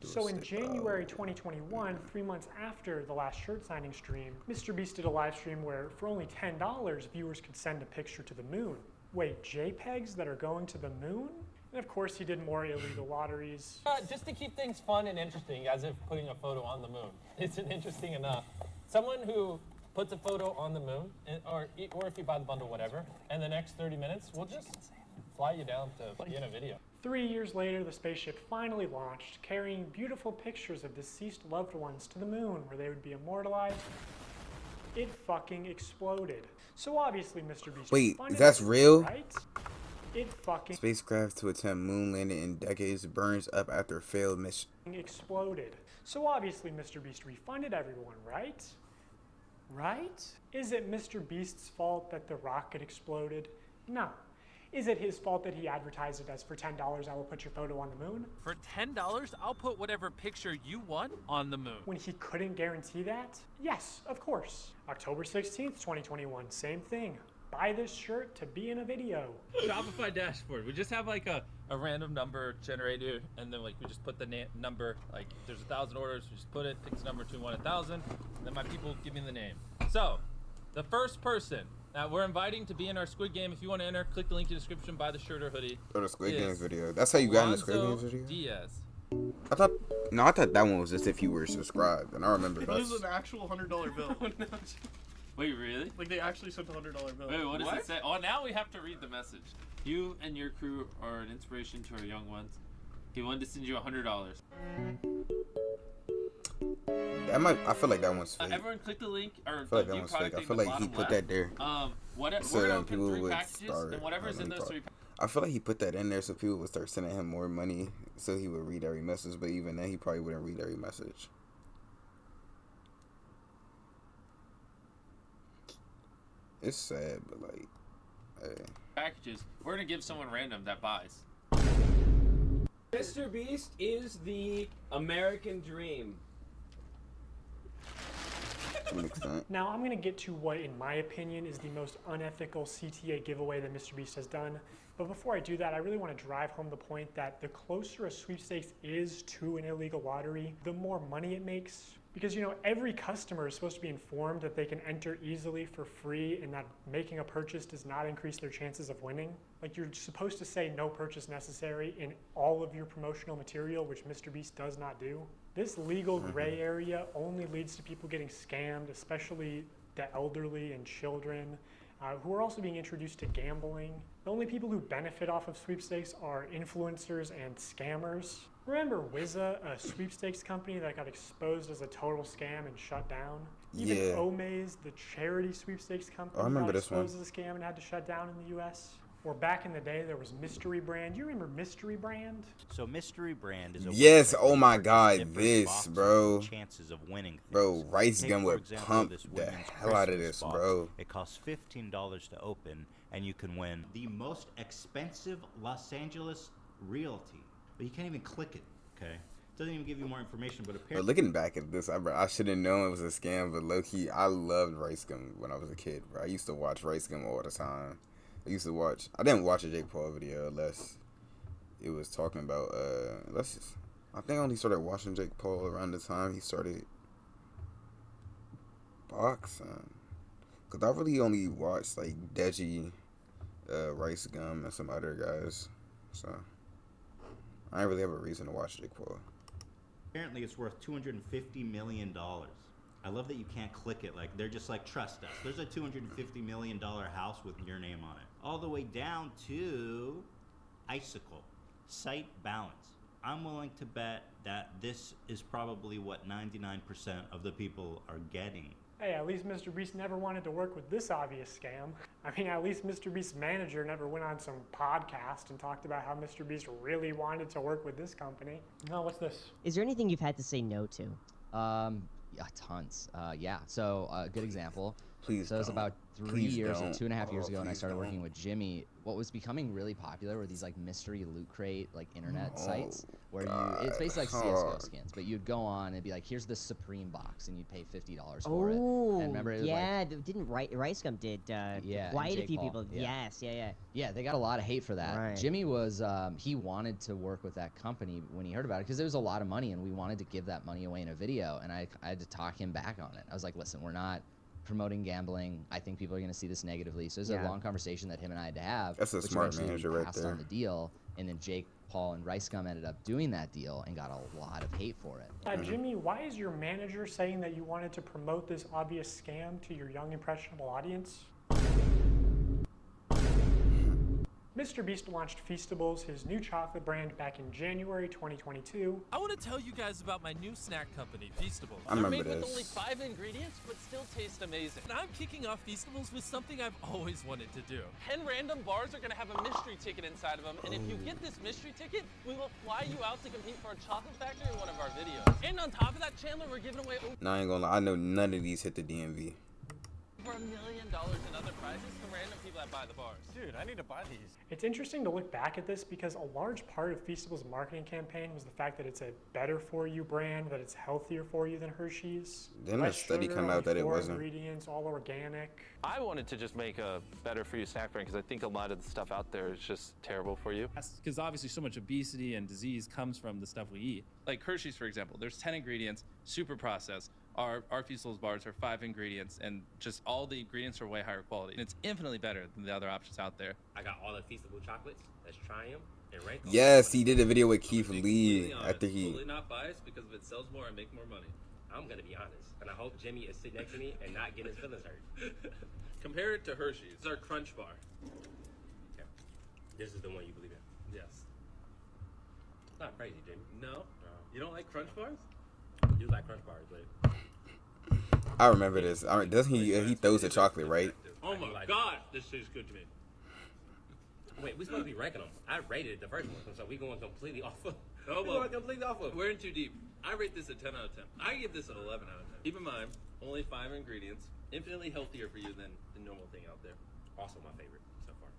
So in January 2021, 3 months after the last shirt signing stream, Mr. Beast did a live stream where for only $10, viewers could send a picture to the moon. Wait, JPEGs that are going to the moon? And of course, he did more illegal lotteries. Just to keep things fun and interesting, as if putting a photo on the moon isn't interesting enough. Someone who puts a photo on the moon, or if you buy the bundle, whatever, and the next 30 minutes, we'll just fly you down to be in a video. 3 years later, the spaceship finally launched, carrying beautiful pictures of deceased loved ones to the moon, where they would be immortalized. It fucking exploded. So obviously, Mr. Beast. Wait, that's real? Right? It fucking spacecraft to attempt moon landing in decades burns up after failed mission. Exploded. So obviously Mr. Beast refunded everyone, right? Right? Is it Mr. Beast's fault that the rocket exploded? No. Is it his fault that he advertised it as for $10 I will put your photo on the moon? For $10, I'll put whatever picture you want on the moon. When he couldn't guarantee that? Yes, of course. October 16th, 2021, same thing. Buy this shirt to be in a video. Shopify dashboard. We just have like a random number generator, and then like we just put the number, like there's 1,000 orders, we just put it, picks number between 1 and 1,000, then my people give me the name. So, the first person that we're inviting to be in our Squid Game, if you want to enter, click the link in the description, buy the shirt or hoodie. Or the Squid Games video. That's how you got in the Squid Games video? Diaz. I thought that one was just if you were subscribed, and I remember that. It was an actual $100 bill. Wait, really? Like they actually sent a $100 bill. Wait, what does it say? Oh, now we have to read the message. You and your crew are an inspiration to our young ones. He wanted to send you $100. I feel like that one's fake. Everyone click the link or I feel like that one's fake. I feel like he put that there. So then people would start. And whatever's in those 3 I feel like he put that in there so people would start sending him more money, so he would read every message. But even then, he probably wouldn't read every message. It's sad, but like, hey. Packages. We're gonna give someone random that buys. Mr. Beast is the American dream. Now I'm going to get to what, in my opinion, is the most unethical CTA giveaway that Mr. Beast has done. But before I do that, I really want to drive home the point that the closer a sweepstakes is to an illegal lottery, the more money it makes. Because, you know, every customer is supposed to be informed that they can enter easily for free and that making a purchase does not increase their chances of winning. Like, you're supposed to say no purchase necessary in all of your promotional material, which Mr. Beast does not do. This legal gray area only leads to people getting scammed, especially the elderly and children, who are also being introduced to gambling. The only people who benefit off of sweepstakes are influencers and scammers. Remember Wizza, a sweepstakes company that got exposed as a total scam and shut down? Even Omaze, the charity sweepstakes company, got exposed as a scam and had to shut down in the US. Or back in the day, there was Mystery Brand. You remember Mystery Brand? So Mystery Brand is a Yes, website oh where you my purchase God, different this, boxes bro. with chances of winning things. Bro, Rice Take, Gum for would example, pump this the women's hell out of Christmas this, box. bro. It costs $15 to open, and you can win the most expensive Los Angeles realty. But you can't even click it, okay? It doesn't even give you more information, but But apparently... looking back at this, I should have known it was a scam, but low-key, I loved Rice Gum when I was a kid, bro. I used to watch Rice Gum all the time. I didn't watch a Jake Paul video unless it was talking about, I think I only started watching Jake Paul around the time he started boxing. Because I really only watched, like, Deji, Rice Gum, and some other guys. So, I didn't really have a reason to watch Jake Paul. Apparently it's worth $250 million. I love that you can't click it. Like, they're just like, trust us. There's a $250 million house with your name on it. All the way down to Icicle. Site balance. I'm willing to bet that this is probably what 99% of the people are getting. Hey, at least Mrbeast never wanted to work with this obvious scam. I mean, at least Mrbeast's manager never went on some podcast and talked about how Mrbeast really wanted to work with this company. No, what's this? Is there anything you've had to say no to? Yeah, tons. Yeah. So a good example. Please So it was don't. about 3 Please years or don't. 2.5 years Oh, ago, and I please started don't. working with Jimmy. What was becoming really popular were these like mystery loot crate like internet sites where it's basically like CS:GO skins, but you'd go on and be like, "Here's the Supreme box," and you'd pay $50 for it. Oh, And remember, it was yeah, like, didn't Rice Gum did yeah, quite and a few Jake people. Paul, yeah. Yes, yeah. Yeah, they got a lot of hate for that. Right. Jimmy was, he wanted to work with that company when he heard about it because there was a lot of money and we wanted to give that money away in a video, and I had to talk him back on it. I was like, listen, we're not promoting gambling. I think people are going to see this negatively. So it was a long conversation that him and I had to have. That's a which smart eventually we manager right passed there. on the deal, and then Jake Paul and Rice Gum ended up doing that deal and got a lot of hate for it. Jimmy, why is your manager saying that you wanted to promote this obvious scam to your young, impressionable audience? Mrbeast launched Feastables, his new chocolate brand, back in January 2022. I want to tell you guys about my new snack company, Feastables. I They're remember made with this. only 5 ingredients, but still taste amazing. And I'm kicking off Feastables with something I've always wanted to do. 10 random bars are going to have a mystery ticket inside of them, and if you get this mystery ticket, we will fly you out to compete for a chocolate factory in one of our videos. And on top of that, Chandler, we're giving away Nah, I ain't gonna lie. I know none of these hit the DMV. over $1 million in other prizes from random people that buy the bars. Dude, I need to buy these. It's interesting to look back at this because a large part of Feastables' marketing campaign was the fact that it's a better for you brand, that it's healthier for you than Hershey's. Didn't a Less study sugar, come only out that it 4 wasn't? ingredients, all organic. I wanted to just make a better for you snack brand because I think a lot of the stuff out there is just terrible for you. Because obviously so much obesity and disease comes from the stuff we eat. Like Hershey's, for example, there's 10 ingredients, super processed. Our Feastables bars are 5 ingredients, and just all the ingredients are way higher quality. And it's infinitely better than the other options out there. I got all the Feastable chocolates. Let's try them and rank them. Yes, he did a video with Keith Lee after he. Totally not biased because if it sells more, I make more money. I'm gonna be honest, and I hope Jimmy is sitting next to me and not getting his feelings hurt. Compare it to Hershey's. It's our Crunch Bar. Okay. This is the one you believe in. Yes. Not crazy, Jimmy. No? You don't like Crunch Bars? I do like Crunch Bars, but I remember this. I mean, doesn't he throws the chocolate, right? Oh my gosh, this tastes good to me. wait, we're supposed to be ranking them. I rated the first one, so we going completely off of. Oh, we well, going completely off of. we're in too deep. I rate this a 10 out of 10. I give this an 11 out of 10. Keep in mind, only 5 ingredients, infinitely healthier for you than the normal thing out there. Also my favorite so far.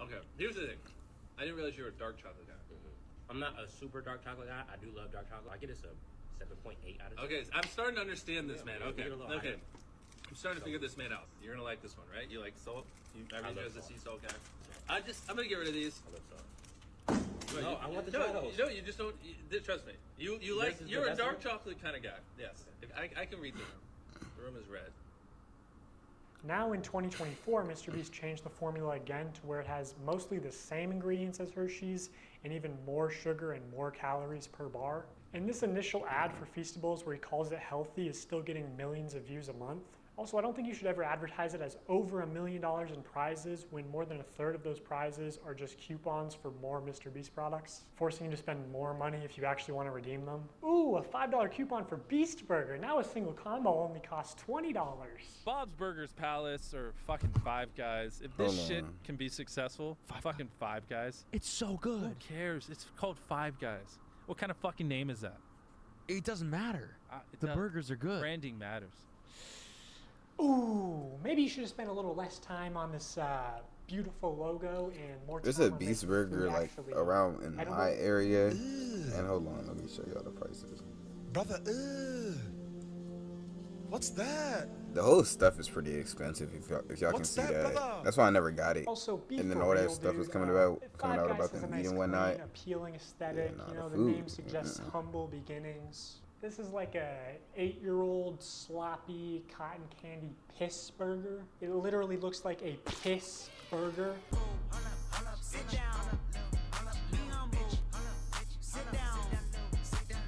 Okay, here's the thing. I didn't realize you were a dark chocolate guy. I'm not a super dark chocolate guy. I do love dark chocolate. I get this a 7.8 out of 10. Okay, I'm starting to understand this, man. we Okay, get a little okay. higher. I'm starting to figure this man out. You're gonna like this one, right? You like salt? I read you as a sea salt guy. I'm gonna get rid of these. I love salt. No, I want to no, try those. No, you just don't. Trust me. You like. You're a dark chocolate kind of guy. Yes, I can read the room. The room is red. Now in 2024, Mrbeast changed the formula again to where it has mostly the same ingredients as Hershey's and even more sugar and more calories per bar. And this initial ad for Feastables where he calls it healthy is still getting millions of views a month. Also, I don't think you should ever advertise it as over $1 million in prizes when more than a third of those prizes are just coupons for more MrBeast products, forcing you to spend more money if you actually want to redeem them. Ooh, a $5 coupon for Beast Burger. Now a single combo only costs $20. Bob's Burgers Palace or fucking Five Guys. If this Hold shit on. can be successful, fucking Five Guys. It's so good. Who cares? It's called Five Guys. What kind of fucking name is that? It doesn't matter. The burgers are good. Branding matters. Ooh, maybe you should have spent a little less time on this beautiful logo and more time There's a on Beast making Burger food like actually around in edible. my area. And hold on, let me show y'all the prices. Brother, what's that? The whole stuff is pretty expensive if y'all can see that. That's why I never got it. Also, be and then for all that real, stuff was dude. coming out Five about Guys the has a meat nice, and whatnot. clean, appealing aesthetic. Yeah, You nah, know, the the food. name suggests humble beginnings. This is like a 8-year-old sloppy cotton candy piss burger. It literally looks like a piss burger. Sit down. Be humble. Sit down.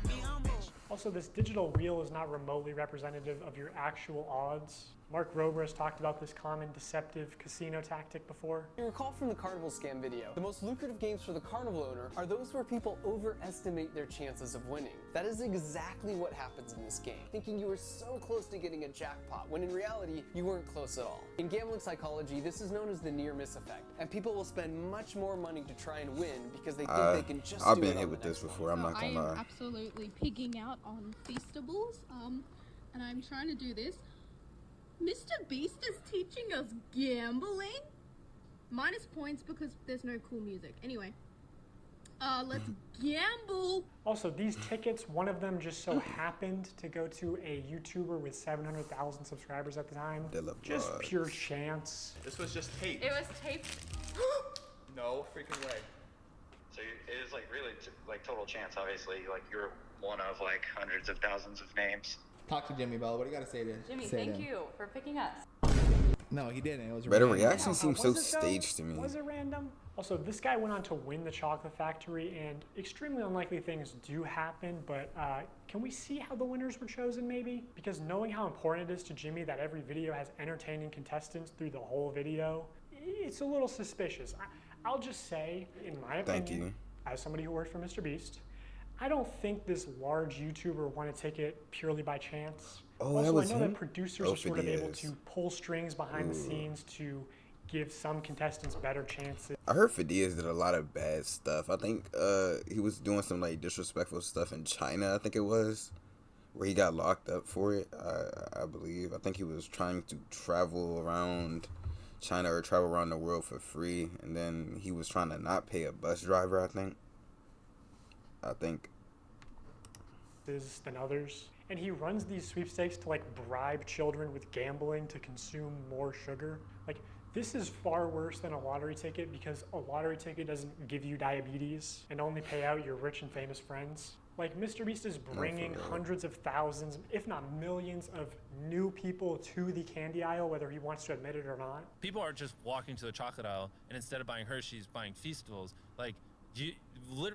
Be humble. Also, this digital reel is not remotely representative of your actual odds. Mark Rober has talked about this common deceptive casino tactic before. You recall from the Carnival scam video, the most lucrative games for the Carnival owner are those where people overestimate their chances of winning. That is exactly what happens in this game, thinking you were so close to getting a jackpot, when in reality, you weren't close at all. In gambling psychology, this is known as the near-miss effect, and people will spend much more money to try and win because they think they can just I've do been it hit on with the this next before, I'm not I gonna am lie. absolutely pigging out on Feastables, and I'm trying to do this. Mrbeast is teaching us gambling? Minus points because there's no cool music. Anyway, let's gamble. Also, these tickets, one of them just so happened to go to a YouTuber with 700,000 subscribers at the time. Just pure chance. This was just taped. It was taped. No freaking way. So it is like really like total chance, obviously. Like you're one of like hundreds of thousands of names. Talk to Jimmy, Bella. What do you got to say to Jimmy, say thank to him? you for picking us. No, he didn't. It was But the random. reaction seems so Was it, though? staged to me. Was it random? Also, this guy went on to win the Chocolate Factory, and extremely unlikely things do happen, but can we see how the winners were chosen, maybe? Because knowing how important it is to Jimmy that every video has entertaining contestants through the whole video, it's a little suspicious. I'll just say, in my opinion, Thank you. as somebody who worked for Mrbeast, I don't think this large YouTuber won a ticket purely by chance. Oh, also, that was I know him? that producers Oh, are sort of able Fidias. to pull strings behind the Ooh. scenes to give some contestants better chances. I heard Fidias did a lot of bad stuff. I think he was doing some like disrespectful stuff in China, I think it was, where he got locked up for it, I believe. I think he was trying to travel around China or travel around the world for free, and then he was trying to not pay a bus driver, I think. Than others. And he runs these sweepstakes to like bribe children with gambling to consume more sugar. Like, this is far worse than a lottery ticket because a lottery ticket doesn't give you diabetes and only pay out your rich and famous friends. Like, Mrbeast is bringing hundreds of thousands, if not millions, of new people to the candy aisle, whether he wants to admit it or not. People are just walking to the chocolate aisle, and instead of buying Hershey's, buying Feastables. Like,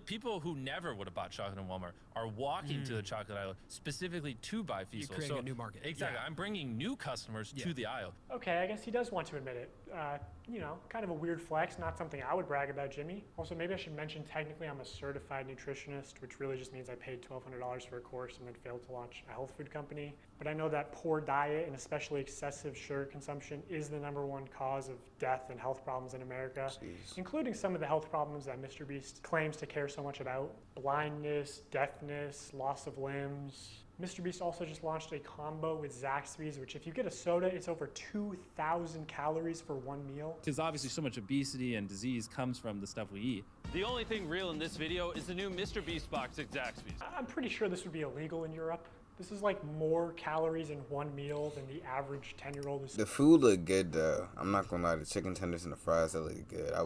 people who never would have bought chocolate in Walmart are walking to the chocolate aisle specifically to buy Feastables. You're creating a new market. Exactly. Yeah. I'm bringing new customers to the aisle. Okay, I guess he does want to admit it. You know, kind of a weird flex, not something I would brag about, Jimmy. Also, maybe I should mention technically I'm a certified nutritionist, which really just means I paid $1,200 for a course and then failed to launch a health food company. But I know that poor diet and especially excessive sugar consumption is the #1 cause of death and health problems in America, including some of the health problems that Mrbeast claims to care so much about. Blindness, deafness, loss of limbs. Mrbeast also just launched a combo with Zaxby's, which if you get a soda, it's over 2,000 calories for one meal. Because obviously so much obesity and disease comes from the stuff we eat. The only thing real in this video is the new Mrbeast box at Zaxby's. I'm pretty sure this would be illegal in Europe. This is like more calories in one meal than the average 10-year-old is. The food looked good though. I'm not gonna lie, the chicken tenders and the fries, that looked good. I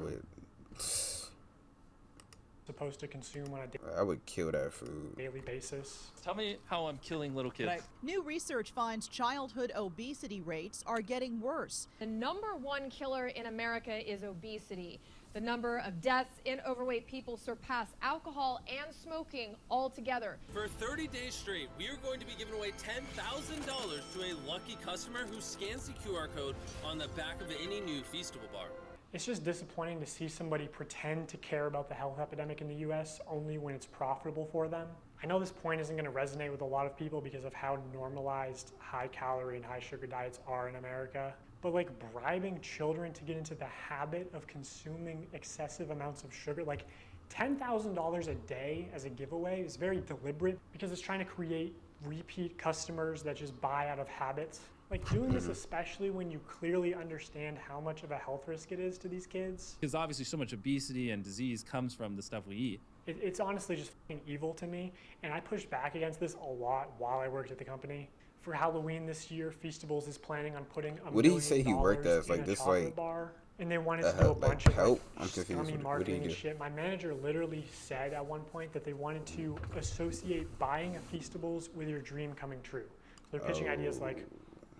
supposed to consume on a would kill that food. daily basis. Tell me how I'm killing little kids. New research finds childhood obesity rates are getting worse. The #1 killer in America is obesity. The number of deaths in overweight people surpass alcohol and smoking altogether. For 30 days straight, we are going to be giving away $10,000 to a lucky customer who scans the QR code on the back of any new Feastable bar. It's just disappointing to see somebody pretend to care about the health epidemic in the US only when it's profitable for them. I know this point isn't going to resonate with a lot of people because of how normalized high calorie and high sugar diets are in America. But like bribing children to get into the habit of consuming excessive amounts of sugar, like $10,000 a day as a giveaway is very deliberate because it's trying to create repeat customers that just buy out of habits. Like doing this especially when you clearly understand how much of a health risk it is to these kids. Because obviously so much obesity and disease comes from the stuff we eat. It's honestly just fucking evil to me, and I pushed back against this a lot while I worked at the company. For Halloween this year, Feastables is planning on putting $1 What did he say he worked as? Like this, like bar, and they wanted to do a bunch of help? like, scummy marketing and shit. My manager literally said at one point that they wanted to associate buying a Feastables with your dream coming true. So they're pitching ideas like,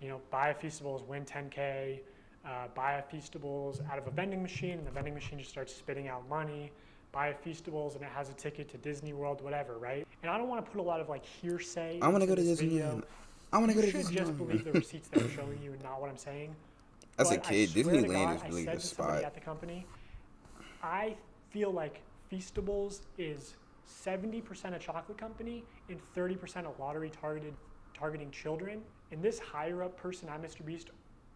you know, buy a Feastables, win 10K, buy a Feastables out of a vending machine, and the vending machine just starts spitting out money. Buy a Feastables and it has a ticket to Disney World, whatever, right? And I don't want to put a lot of like hearsay. I want to go to Disneyland. I want to go to Disneyland. You should just believe the receipts that I'm showing you and not what I'm saying. As a But kid, I swear to Disneyland God, is really I said the to somebody spot. at the company, I feel like Feastables is 70% a chocolate company and 30% a lottery targeting children. And this higher up person at Mrbeast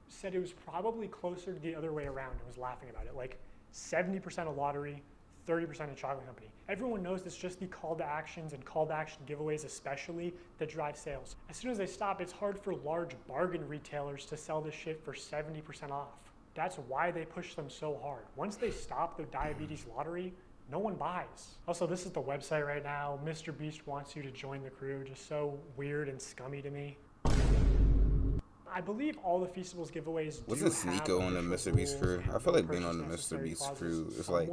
said it was probably closer to the other way around and was laughing about it. Like 70% a lottery, 30% a chocolate company. Everyone knows it's just the call to actions and call to action giveaways especially that drive sales. As soon as they stop, it's hard for large bargain retailers to sell this shit for 70% off. That's why they push them so hard. Once they stop the diabetes lottery, no one buys. Also, this is the website right now. Mrbeast wants you to join the crew. Just so weird and scummy to me. I believe all the Feastables giveaways Wasn't Sneeko on the Mrbeast crew? I feel like being on the Mrbeast crew is like,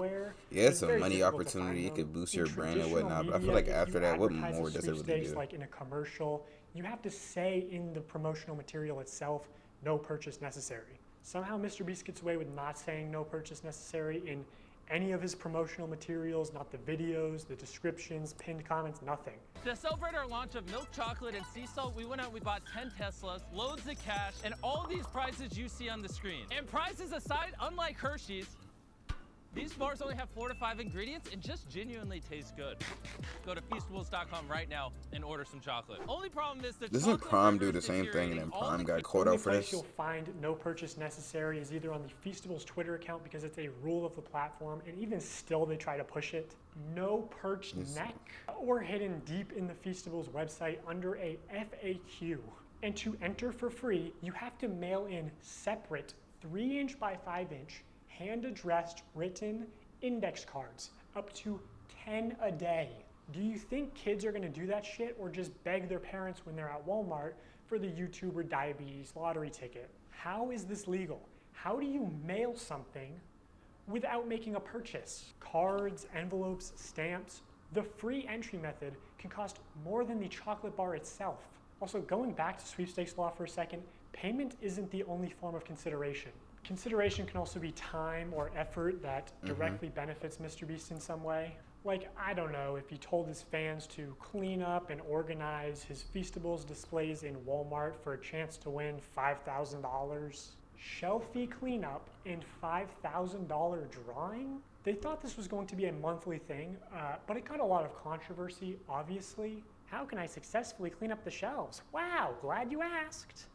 yeah, it's a money opportunity. It could boost your brand and whatnot. But I feel like after that, what more does it really do? Like in a commercial, you have to say in the promotional material itself, no purchase necessary. Somehow Mrbeast gets away with not saying no purchase necessary in any of his promotional materials, not the videos, the descriptions, pinned comments, nothing. To celebrate our launch of milk chocolate and sea salt, we went out and we bought 10 Teslas, loads of cash, and all these prizes you see on the screen. And prizes aside, unlike Hershey's, these bars only have 4 to 5 ingredients and just genuinely taste good. Go to Feastables.com right now and order some chocolate. Only problem is the Doesn't Prime do the same thing and then Prime got caught out for The only place this? you'll find no purchase necessary is either on the Feastables Twitter account because it's a rule of the platform, and even still they try to push it. No perched neck, or hidden deep in the Feastables website under a FAQ. And to enter for free, you have to mail in separate 3" by 5" hand-addressed written index cards, up to 10 a day. Do you think kids are gonna do that shit or just beg their parents when they're at Walmart for the YouTuber diabetes lottery ticket? How is this legal? How do you mail something without making a purchase? Cards, envelopes, stamps. The free entry method can cost more than the chocolate bar itself. Also, going back to sweepstakes law for a second, payment isn't the only form of consideration. Consideration can also be time or effort that directly benefits Mrbeast in some way. Like, I don't know, if he told his fans to clean up and organize his Feastables displays in Walmart for a chance to win $5,000. Shelfie cleanup and $5,000 drawing? They thought this was going to be a monthly thing, but it got a lot of controversy, obviously. How can I successfully clean up the shelves? Wow, glad you asked.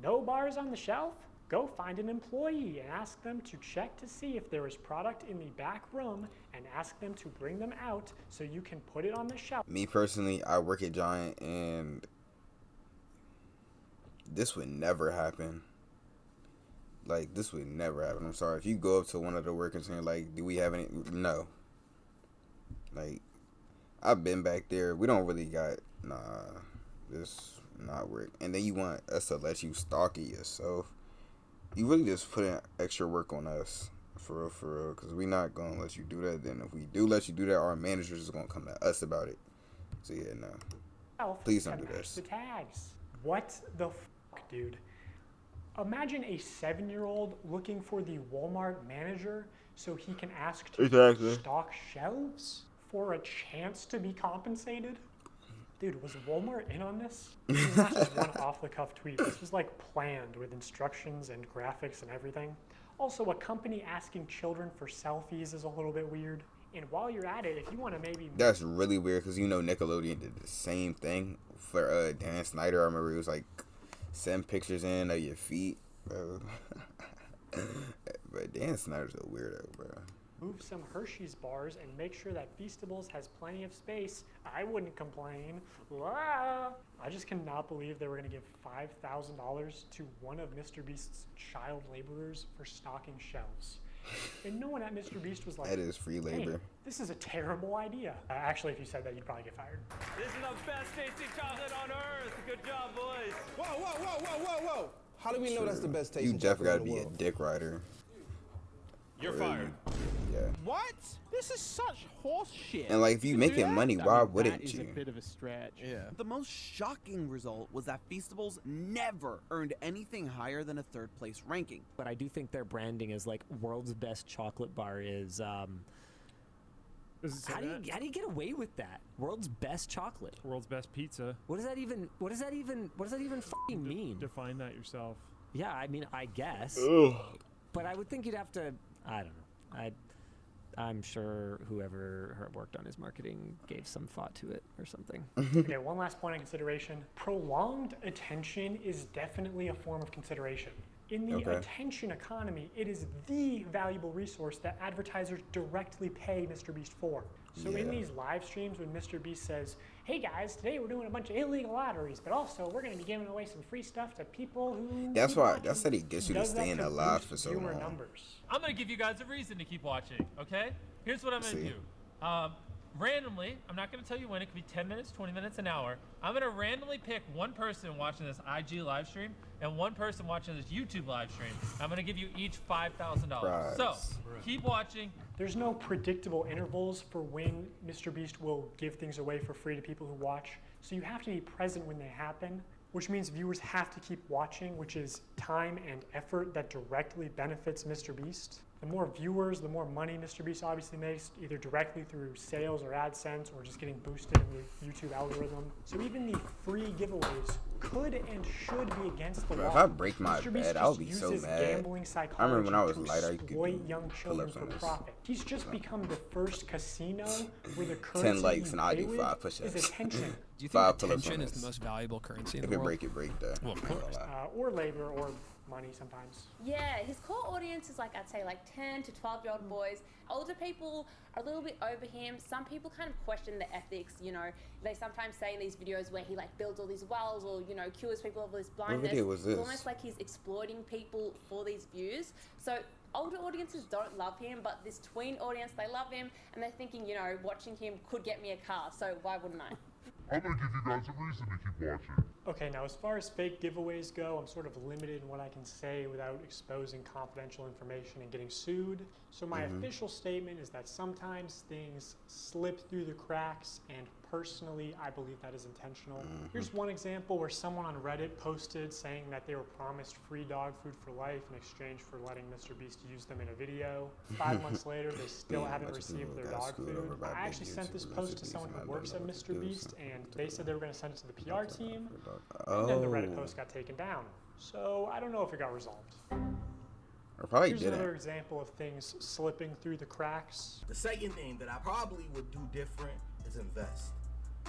No bars on the shelf? Go find an employee and ask them to check to see if there is product in the back room and ask them to bring them out so you can put it on the shelf. Me personally, I work at Giant and this would never happen. Like, this would never happen. I'm sorry. If you go up to one of the workers and you're like, do we have any? No. Like, I've been back there. We don't really got, this not work. And then you want us to let you stock it yourself. You really just put in extra work on us, for real, because we're not going to let you do that. Then if we do let you do that, our managers is going to come to us about it. So, yeah, no. Please don't do this. The tags. What the fuck, dude? Imagine a 7-year-old looking for the Walmart manager so he can ask to Exactly. stock shelves for a chance to be compensated? Dude, was Walmart in on this? This is not just one off-the-cuff tweet. This was like planned with instructions and graphics and everything. Also, a company asking children for selfies is a little bit weird. And while you're at it, if you want to maybe... That's really weird because, you know, Nickelodeon did the same thing for Dan Snyder. I remember it was like, send pictures in of your feet, bro. But Dan Snyder's a weirdo, bro. Move some Hershey's bars and make sure that Feastables has plenty of space. I wouldn't complain. Ah! I just cannot believe they were going to give $5,000 to one of Mrbeast's child laborers for stocking shelves. And no one at Mrbeast was like, that is free labor. Hey, this is a terrible idea. Actually, if you said that, you'd probably get fired. This is the best tasting chocolate on earth. Good job, boys. Whoa, whoa, whoa, whoa, whoa, whoa. How do we know that's the best tasting You definitely chocolate gotta in be the a world? dick rider. You're Or fired. Yeah. What? This is such horse shit. And, like, if you To making do that? money, I why mean, wouldn't that is you? a bit of a stretch. Yeah. The most shocking result was that Feastables never earned anything higher than a third place ranking. But I do think their branding as like world's best chocolate bar is how do you get away with that? World's best chocolate. World's best pizza. What does that even fucking mean? Define that yourself. Yeah, I mean, I guess. Ugh. But I would think you'd have to. I don't know. I'm sure whoever worked on his marketing gave some thought to it or something. Okay, one last point of consideration. Prolonged attention is definitely a form of consideration. In the attention economy, it is the valuable resource that advertisers directly pay Mrbeast for. So in these live streams when Mrbeast says, hey guys, today we're doing a bunch of illegal lotteries, but also we're going to be giving away some free stuff to people who... That's why he gets you to stay in the live for so viewer long. numbers. I'm gonna give you guys a reason to keep watching, okay? Here's what I'm gonna do. Randomly, I'm not gonna tell you when, it could be 10 minutes, 20 minutes, an hour. I'm gonna randomly pick one person watching this IG live stream and one person watching this YouTube live stream. I'm gonna give you each $5,000. So, keep watching. There's no predictable intervals for when Mrbeast will give things away for free to people who watch. So you have to be present when they happen, which means viewers have to keep watching, which is time and effort that directly benefits Mrbeast. The more viewers, the more money Mrbeast obviously makes, either directly through sales or AdSense or just getting boosted in the YouTube algorithm. So even the free giveaways could and should be against the law. If I break my Mrbeast bed, I'll just be so uses mad. gambling I remember psychology when I was to lighter, I could exploit do young children pull-ups for on this. profit. He's just become the first casino where the 10 currency likes you and I pay do with 5 push-ups. is attention. Do you think 5 pull-ups attention on is this. the most valuable currency in If the it world? break, it break though. Well, of course. Or labor or money sometimes. Yeah, his core audience is like, I'd say like 10 to 12-year-old boys. Older people are a little bit over him. Some people kind of question the ethics, you know. They sometimes say in these videos where he like builds all these wells or, you know, cures people of this blindness. video was this? It's almost like he's exploiting people for these views. So older audiences don't love him, but this tween audience, they love him and they're thinking, you know, watching him could get me a car, so why wouldn't I? I'm gonna give you guys a reason to keep watching. Okay, now as far as fake giveaways go, I'm sort of limited in what I can say without exposing confidential information and getting sued. So my official statement is that sometimes things slip through the cracks, and personally, I believe that is intentional. Here's one example where someone on Reddit posted saying that they were promised free dog food for life in exchange for letting Mrbeast use them in a video. 5 months later, they still haven't received their dog food. I actually sent this post to someone who works at Mrbeast, and they said they were going to send it to the PR team, and then the Reddit post got taken down. So I don't know if it got resolved. Or probably Here's didn't. another example of things slipping through the cracks. The second thing that I probably would do different is invest.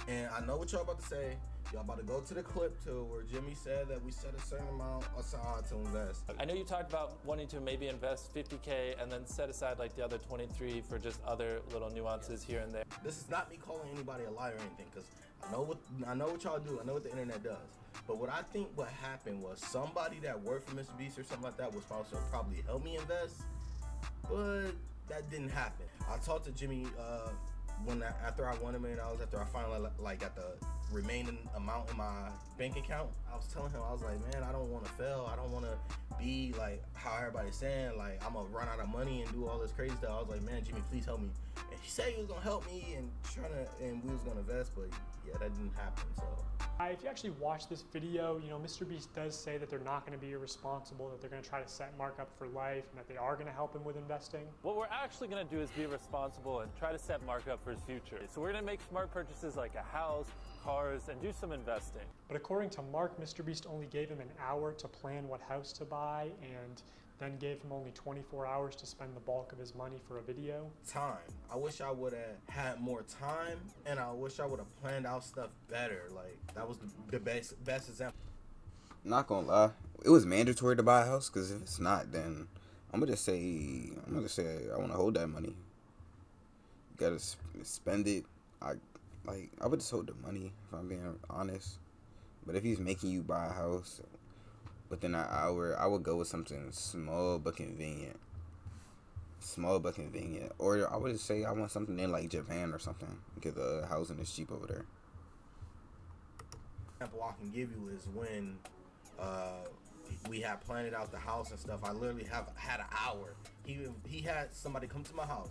And I know what y'all about to say. Y'all about to go to the clip too, where Jimmy said that we set a certain amount aside to invest. I know you talked about wanting to maybe invest $50K and then set aside like the other 23 for just other little nuances here and there. This is not me calling anybody a liar or anything, because I know what y'all do. I know what the internet does. But what I think what happened was somebody that worked for Mrbeast or something like that was supposed to probably help me invest, but that didn't happen. I talked to Jimmy after I won $1 million, after I finally like got the remaining amount in my bank account. I was telling him, I was like, man, I don't want to fail. I don't want to be like how everybody's saying, like I'm gonna run out of money and do all this crazy stuff. I was like, man, Jimmy, please help me. And he said he was gonna help me and we was gonna invest, but yeah, that didn't happen. So. If you actually watch this video, you know, Mrbeast does say that they're not going to be irresponsible, that they're going to try to set Mark up for life, and that they are going to help him with investing. What we're actually going to do is be responsible and try to set Mark up for his future. So we're going to make smart purchases like a house, cars, and do some investing. But according to Mark, Mrbeast only gave him an hour to plan what house to buy, and then gave him only 24 hours to spend the bulk of his money for a video. Time. I wish I would have had more time, and I wish I would have planned out stuff better. Like, that was the best example. Not gonna lie, it was mandatory to buy a house, because if it's not, then I'm gonna just say I want to hold that money. You gotta spend it. I would just hold the money, if I'm being honest. But if he's making you buy a house within an hour, I would go with something small but convenient. Or I would just say I want something in like Japan or something, because the housing is cheap over there. Example I can give you is when we had planned out the house and stuff. I literally had an hour. He had somebody come to my house,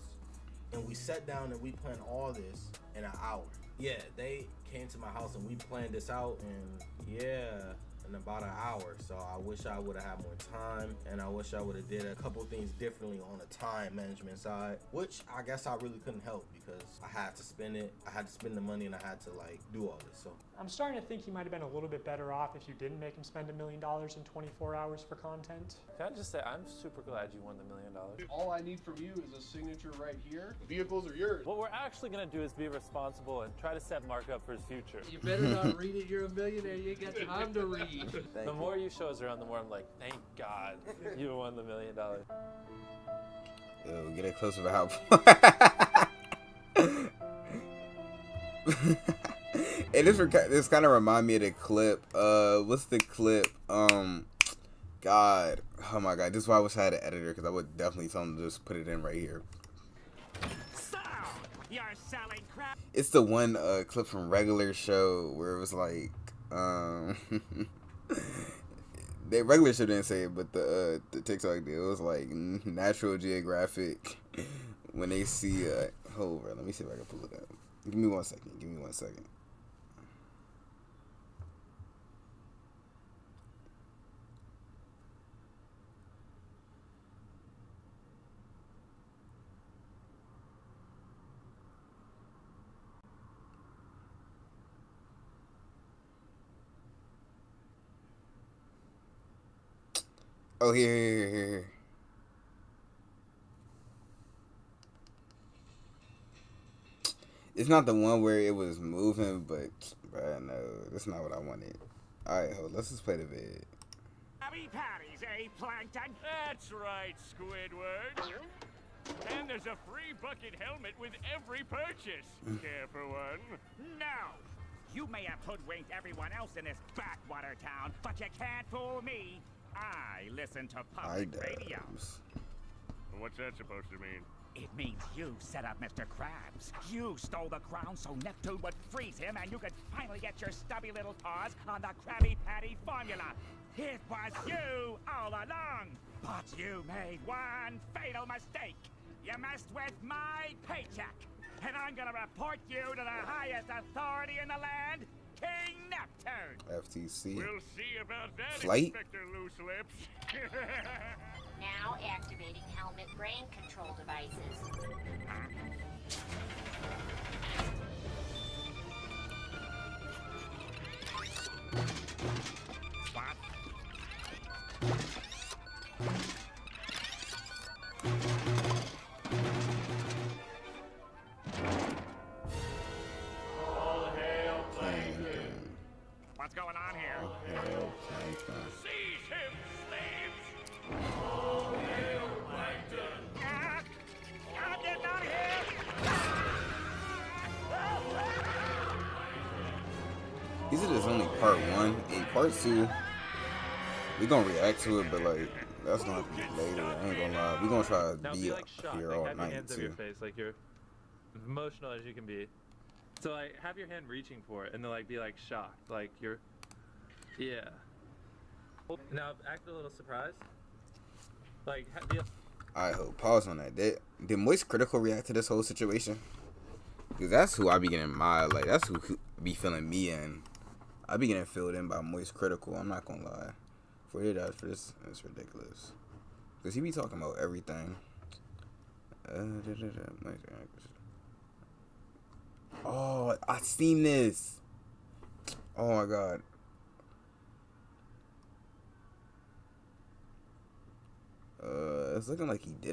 and we sat down and we planned all this in an hour. Yeah, they came to my house and we planned this out, and yeah, in about an hour. So I wish I would have had more time, and I wish I would have did a couple things differently on the time management side, which I guess I really couldn't help because I had to spend it. I had to spend the money, and I had to like do all this. So I'm starting to think he might have been a little bit better off if you didn't make him spend $1 million in 24 hours for content. Can I just say, I'm super glad you won the $1 million. All I need from you is a signature right here. The vehicles are yours. What we're actually going to do is be responsible and try to set Mark up for his future. You better not read it. You're a millionaire. You ain't got time to read. The more you show us around, the more I'm like, thank God you won the $1 million. Yo, get it closer to how. And this kind of remind me of the clip. What's the clip? God, oh my God, this is why I wish I had an editor, because I would definitely tell him to just put it in right here. So, you're selling crap. It's the one clip from Regular Show where it was like, the Regular Show didn't say it, but the TikTok did. It was like Natural Geographic when they see hold on, let me see if I can pull it up. Give me 1 second. Oh, here. It's not the one where it was moving, but bruh, no, that's not what I wanted. Alright, let's just play the vid. Krabby Patties, eh, Plankton? That's right, Squidward. And there's a free bucket helmet with every purchase. Care for one? No! You may have hoodwinked everyone else in this backwater town, but you can't fool me. I listen to public radio. What's that supposed to mean? It means you set up Mr. Krabs. You stole the crown so Neptune would freeze him and you could finally get your stubby little paws on the Krabby Patty formula. It was you all along. But you made one fatal mistake. You messed with my paycheck. And I'm gonna report you to the highest authority in the land, King Neptune. FTC. We'll see about that, Flight. Inspector Loose Lips. Now activating helmet brain control devices. What? All hail Plankton. What's going on here? All hail Plankton. Seize him, slaves! All hail Plankton! I'm getting out of here! He said it's only part 1. In part 2, we gonna react to it, but like that's gonna be later. I ain't gonna lie. We gonna try to Now be be up like shocked. here Like, all have your night hands over your too. face, like you're emotional as you can be. So like have your hand reaching for it, and then like be like shocked, like you're, yeah. Now act a little surprised. Like be I hope. Pause on that. Did Moist Critical react to this whole situation? Because that's who I be getting like, that's who be feeling me in. I be getting filled in by Moist Critical. I'm not gonna lie. $48 for this, it's ridiculous. Because he be talking about everything. Oh, I seen this. Oh my god. It's looking like he did it.